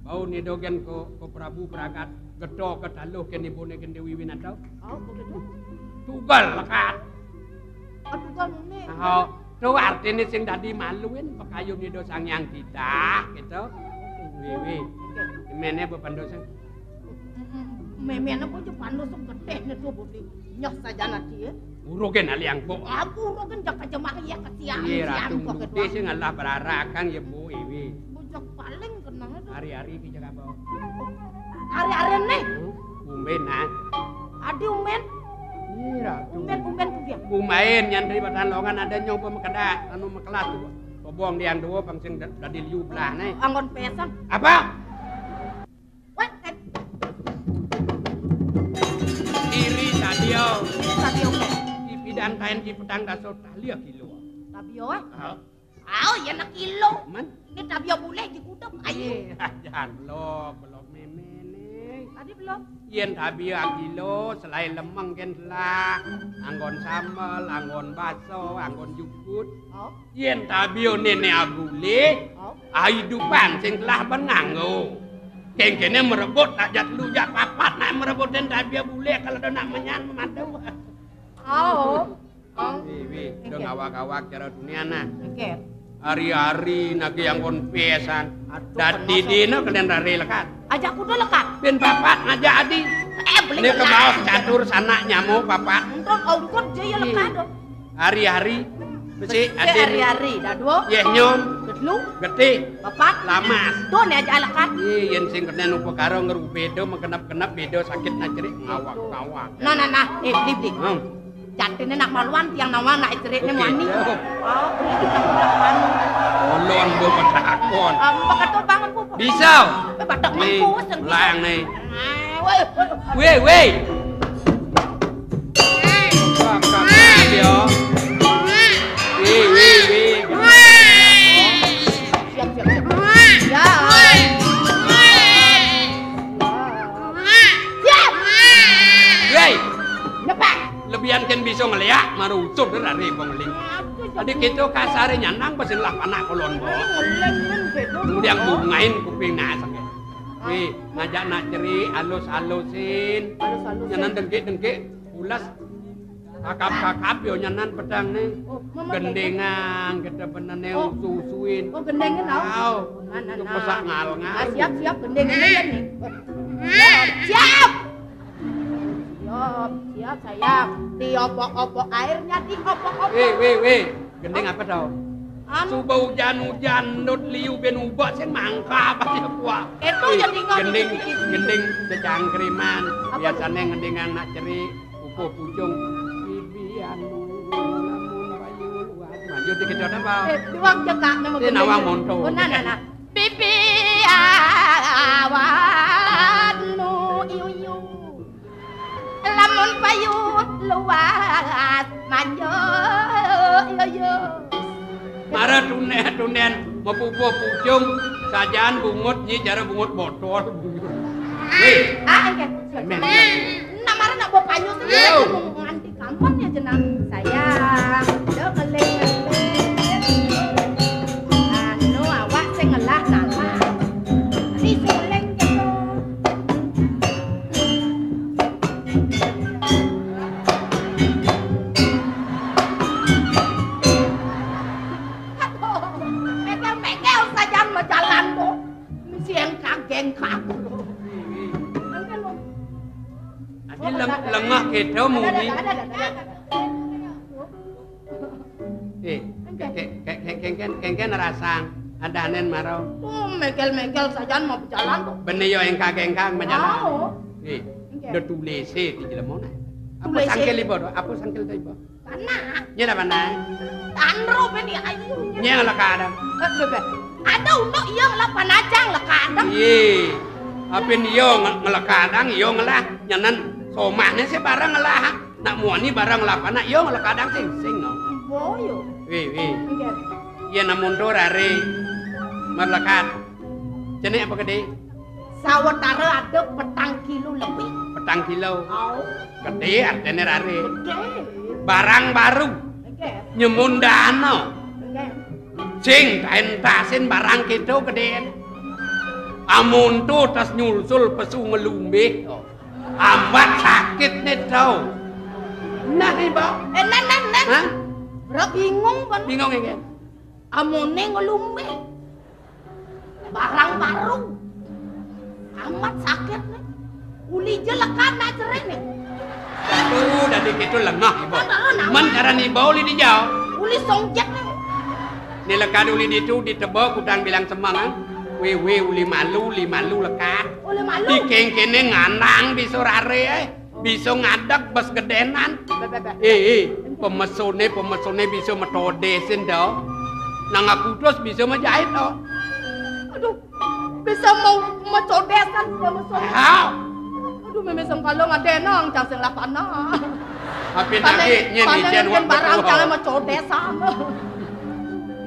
bau nido gen ko Prabu Pragat gedo kedaluh ken ibune gen Dewi Winata tugal lekat tugal mune tuh artinya sing dadi maluin pekayung nido sang yang kita gitu wiwi mene bepandosan memena po jo pando sok gede ne to bodi nyos saja nanti ya urogen aliang po aku urogen jak kecemah ya kesiang siang kok gede sing ngalah berarakan ya bu iwi bujak paling kenang itu hari-hari ki jaga bawa hari-hari ne umben nah adi umben iya umben ku dia umain yang dari Batanlongan ada nyoba mekedak anu mekelas tuh bobong diang dua bang sing dadi liu belah nih anggon pesang apa wah iri sadio ke ipidang kain ki pedang daso talia kilo tabio ya nak kilo man ini tabio boleh dikuduk ayo jangan belum memene tadi belum yen tabio kilo selain lemeng ken lah anggon sambal anggon baso anggon jukut yen tabio nene abule hidupan sing telah benanggo kengkene merebut tak jat lu jak papat nak merebut den tabio bule kalau do nak menyan memadu Wiwi, do ngawak-awak cara dunia nah. Hari-hari nagi anggon pesan. Dadi dino kalian rari lekat. Ajak kudu lekat. Ben papat ngajak adi. Beli ini ke bawah catur sana nyamuk papat. Enton ongkot jaya lekat do. Hari-hari. Besi adi. Hari-hari dadu. Yeh nyom. Gedlu. Geti. Papat. Lamas. Do ne ajak lekat. Yen sing kena upakara ngerubedo mengenap-kenap bedo sakit nacerik ngawak-ngawak. Nah. Beli. Jatine nak maluan tiang nawang nak ceritne wani. Ulun bu petakon. Pakato bangun bu. Bisa. Badak mangku sing lang nih. Weh. Yo. Weh. Siap. Ya. Weh. Lepas. Lebihan kan bisa ngeliat marucut dari bongling. Adik kita kasare nyanang pesen lah panak kolon bo. Kemudian bungain kuping nasak. Wih, ngajak nak ceri alus-alusin. Nyanan dengkik ulas. Kakap-kakap yo nyanan pedang nih. Gendengan kita benane susuin. Gendengan tau. Untuk pesak ngal-ngal. Siap gendengan ya nih. Siap. Siap sayang. Diobok-obok airnya diobok-obok. Weh. Gendeng apa tau? Suba hujan-hujan nut liu ben ubak sing mangka apa sih kuah. Itu jadi gendeng secangkriman. Biasane ngendengan nak ceri upo pucung. Bibianu lamun bayu luas. Maju dikit apa? Diwang cekak nama gendeng. Nawang monto. Nah. Bibi awanu iu. Lamun payu luas manjo yo. Mara tunen mepupo pucung sajaan bungut nyi cara bungut botol. Weh. Nak mara nak bawa payu sendiri nganti kampung ya jenang. Sayang, do ngeling. Anu awak sing ngelah nama. Disuleng gitu. Adi lengah kedo muni. Kengken rasang adanen maro. Mekel sajan mau berjalan tuh. Bener yo engkang berjalan. Do tulese di jelemona. Apa sangkel ibo do? Apa sangkel ibo? Panah. Nya da panah. Tanro beni ayu. Nya la kadang. Bebe. Ada uno iya lah panajang lah kadang. Apin yo ngelakadang yo ngelah nyanan somahnya sih barang ngelah. Nak muani barang lah panah yo ngelakadang sing no. Boyo. Iya namun do rare merlekat. Jenis apa gede? Sawetara ada petang kilo lebih. Petang kilo. Gede artinya rare. Gede. Barang baru. Nyemun dano. Sing entasin barang gitu gedean. Amun tuh tas nyulsul pesu ngelumbe. Amat sakit nih tau. Nah ibu. Nan. Hah? Bro bingung kan? Bingung ya? Amune ngelumbe. Barang baru. Amat sakit nih. Uli jelekan aja nih. Tuh dari gitu lengah ibu. Man cara nih bau li dijauh. Uli songjek nih. Ni lekat uli itu ditebak kudang bilang semangat. Wewe uli malu lekat. Uli malu. Di kengkene nganang di sorare bisa ngadak bas gedenan. Pemesone bisa metodesin do. Nang aku terus bisa menjahit do. Aduh, bisa mau codesan pemesone. Aduh, memang kalau ngadenang jangan sing lapana. Tapi lagi nyen barang jangan mau codesan.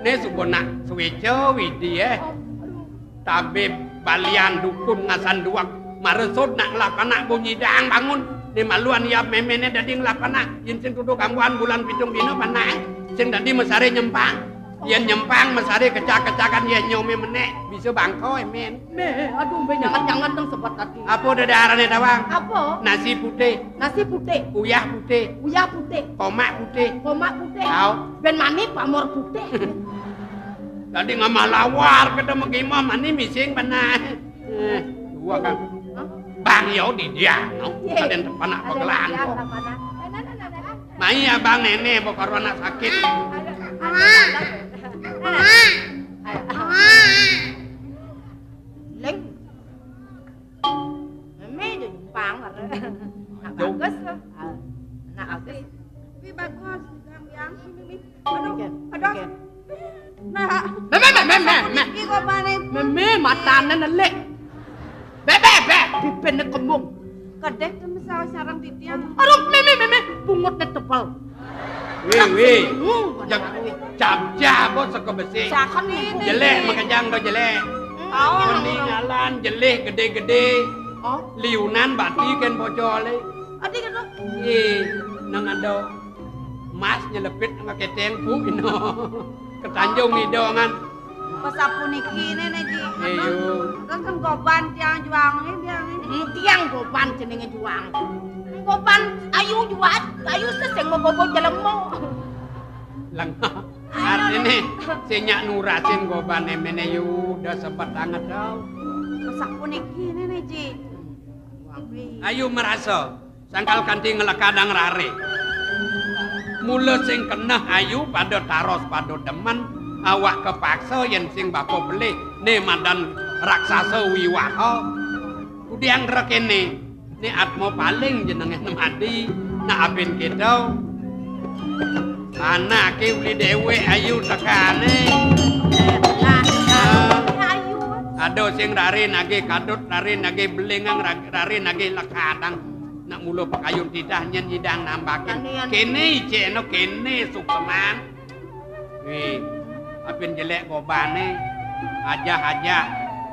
Ne subona suwejo widi Tabib balian dukun ngasan duak maresut nak lapana bunyi dang bangun. Ni maluan ya memene dadi nglapana yen sing duduk gangguan bulan pitung dino panah sing dadi mesare nyempang yen nyempang mesare kecak-kecakan yen nyome meneh bisa bangko men aduh be jangan dong sebut tadi apa dadarane tawang apa nasi putih uyah putih komak putih tau ben mani pamor putih tadi ngamalawar ketemu gimah mani mising panah dua kan Bang yo di dia, ada depan aku kelan. Mai abang nenek pokok anak sakit. Leng. Meme je jumpang nak bagus. Nak bagus. Wi bagus yang mimi. Aduh. Nah. Meme matanan lek. Bebe, pipen kembung. Kedek tuh misalnya sarang titian. Aduh, meme, bungutnya tebal. Wih, cap-cap saka besi. Cakan ini. Jelek makajang do jelek. Mendingalan jelek gede-gede. Liunan bati kan bojole. Adi kan? Nang ado mas nyelepit nang keteng pu ino. Ketanjung ni dongan. Pasapun iki nenek ji. Ayo. Terus kan goban tiang juang ini biang ini. Tiang goban jenenge juang. Goban ayu juat, ayu seseng mau gobo jelemo. Langah. Artine senyak nurasin goban emene yu udah sempat anget tau. Pasapun iki nenek ji. Ayo merasa sangkal kanti ngelakadang rare. Mula sing kena ayu pada taros pada demen. Awak kepaksa yen sing bako beli ne madan raksasa wiwaha kudiang rekene ne atmo paling jenenge nemadi nak aben kedo anake uli dewe ayu tekane ado sing rare nage kadut rare nage belengang rare nage lekadang nak mulo pakayun tidah nyen nyidang nambakin kene iceno kene sukseman apin jelek gobane aja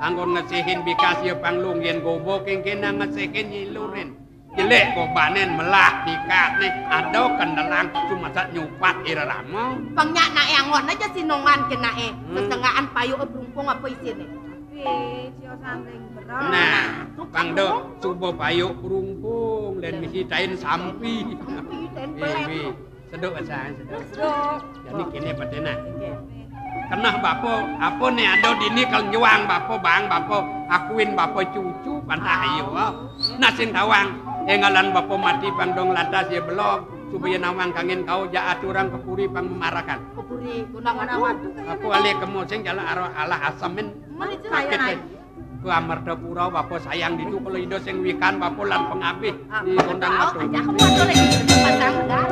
anggon ngesihin bikas ya panglung yen gobo kengkena ngesihin nyilurin jelek gobanen melah dikat nih ado kendelang cuma sak nyupat iraramo pangnya nae angon aja sinongan kenae sesengaan payu berungkung apa isine Cio sanding berat. Nah, pangdo subo payu berungkung dan misi tain sampi seduk asal seduk jadi kene patena kenah bapo apa nih ada dini kalau nyuang bapo bang bapo akuin bapo cucu panah ayo nasin tawang engalan bapo mati pang dong lantas ya belum supaya nawang kangen kau ja aturang kepuri pang memarakan kepuri guna-guna wadu aku alih kemoseng jala ala asamin sakit ku amarta pura bapo sayang ditu kalau ido sing wikan bapo lan pengabih di kondang batu aja kamu boleh pasang negara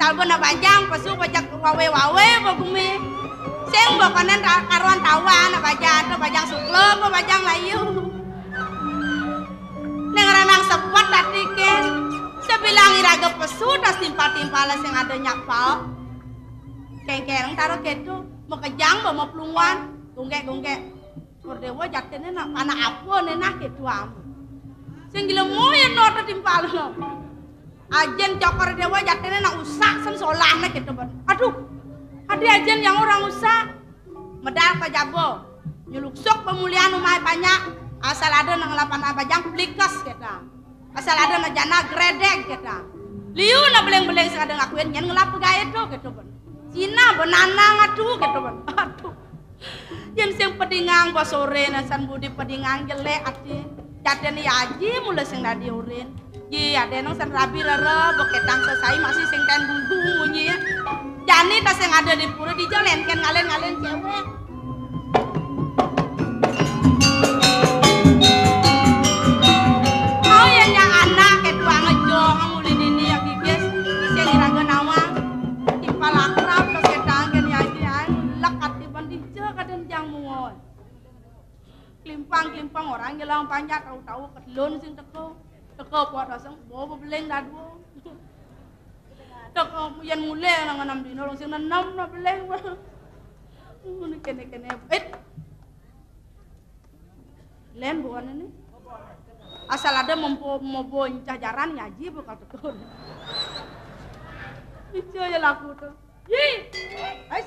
salbon abajang pasu bajak wawe bagumi sing bokanen karuan tawan abajang to bajang suklo po bajang layu neng ranang sepot tatiken sebilang iraga pesu tas timpal-timpal sing ada nyapal kengkeng taruh ketu mau kejang mau pelungan gunggek kordewo jatene nak anak apa nenah ketu am sing gila moyen no timpal no ajen cokor dewa jatene nak usak sen solahnya gitu ban. Aduh, ada ajen yang orang usak. Medal ke jabo, nyuluksuk pemulihan umay banyak. Asal ada nang lapan abajang plikas kita. Asal ada na jana gredeg kita. Liu na beleng-beleng sing ada ngakuin nyen ngelap pegawai itu gitu ban. Cina benanang aduh gitu ban. Aduh. Yang sing pedingang bos sore na san budi pedingang jelek ati. Jatene aji mulai sing dadi urin. Ji ada nang san rabi rere boketang selesai masih sing kan bunggu nyi jani tas yang ada di pura dijolen kan ngalen cewek oh ya nya anak kedua ngejong nguli dini ya gigis sing iraga nawang timpal akrab tas ketang kan ya ji ay lekat di bandije kaden jang muon klimpang orang gelang panjat tahu kedlon sing teko pot rasang bawa beleng dadu teko muyan mule nang enam dino long sing enam na beleng mun kene len bukan ini asal ada mau cajaran ngaji bakal tekun itu ya laku tuh yi ais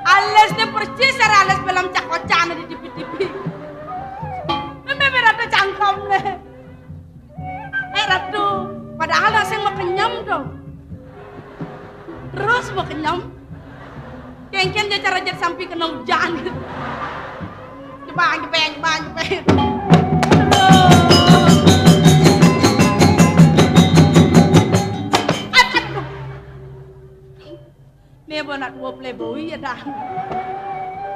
Alesnya persis ales belam cakocana di TV. Memang ratu cangkem nih. Ratu, padahal nasi mau kenyam dong. Terus mau kenyam. Kengken dia cara jet sampai kena hujan. Coba jepeng. Nak dua playboy ya dah.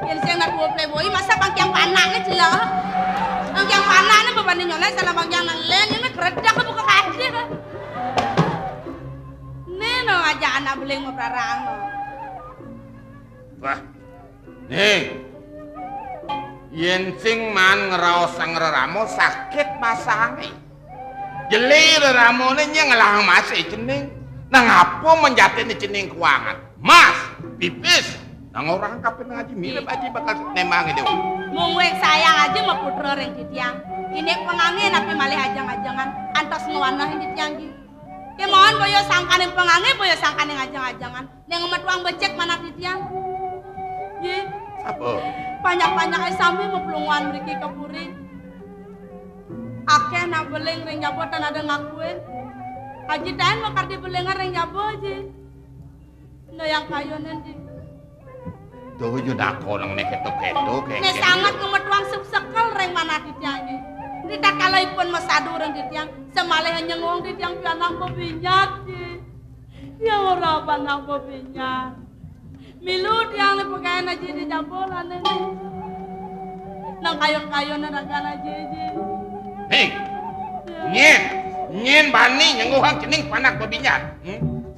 Yang saya nak dua playboy masa bangkiang panaknya jelas. Bangkiang panaknya beban nyolek salah bangkiang nelen ini keredak ke buka kaki kan. Neno aja anak beling mau perarang. Wah, nih, yen sing man ngeraos sang reramo sakit masange. Jeli reramo ini ngelang masih cening. Nang apa menjatini cening keuangan? Mas, pipis, nang orang kapan ngaji mirip aja bakal nemang itu. Mung wek sayang aja mau putra ring titiang. Ini pengangin tapi malih ajang-ajangan antos ngewanahin titiang ki. Ki mohon boyo sangkaning pengangin boyo sangkaning ajang-ajangan. Ning metuang becek mana titiang. Ye. Apa? Banyak-banyak sami meplunguan mriki kepuri. Akeh nak beling ring jabo tan ada ngakuin. Haji tahan makar di belengan ring jabo aja. No yang kayu nanti. Tuh yo dako nang nek ketok-ketok kayak. Nek sangat ngemetuang sekel ring mana titiang iki. Tidak kalaipun mesadu ring titiang semalih nyengong titiang pianang bebinyak ki. Ya ora panang bebinyak. Milu tiang le pagayan aja di jabolan ini. Nang kayon-kayon na nagana jeje. Hei. Nyen bani nyenguhang cening panak bebinyak.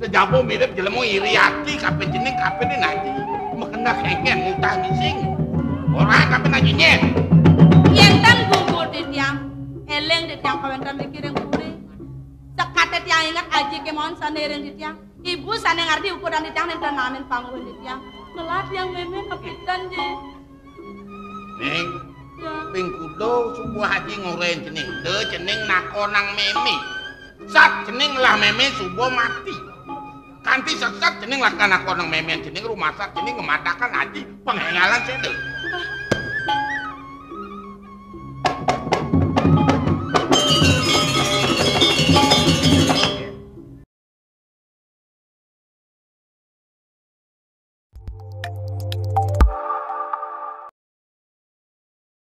Sejabo mirip jelemu iriati kape cening kape ni nanti. Makena kengken ngutah ngising. Orang kape nanti nyen. Yen tan gugur titiang. Eleng titiang kawentan mikiring puri. Sekate tiang ingat aji kemon sanering titiang. Ibu sana ngarti ukuran titiang dan namin panggung titiang. Melat yang meme kapitan je. Neng, ping kudo subuh haji ngoren cening. De cening nakonang meme. Sat cening lah meme subuh mati. Kanti sesat cening lah nakonang meme cening rumah sak cening ngemadakan haji penghengalan sede.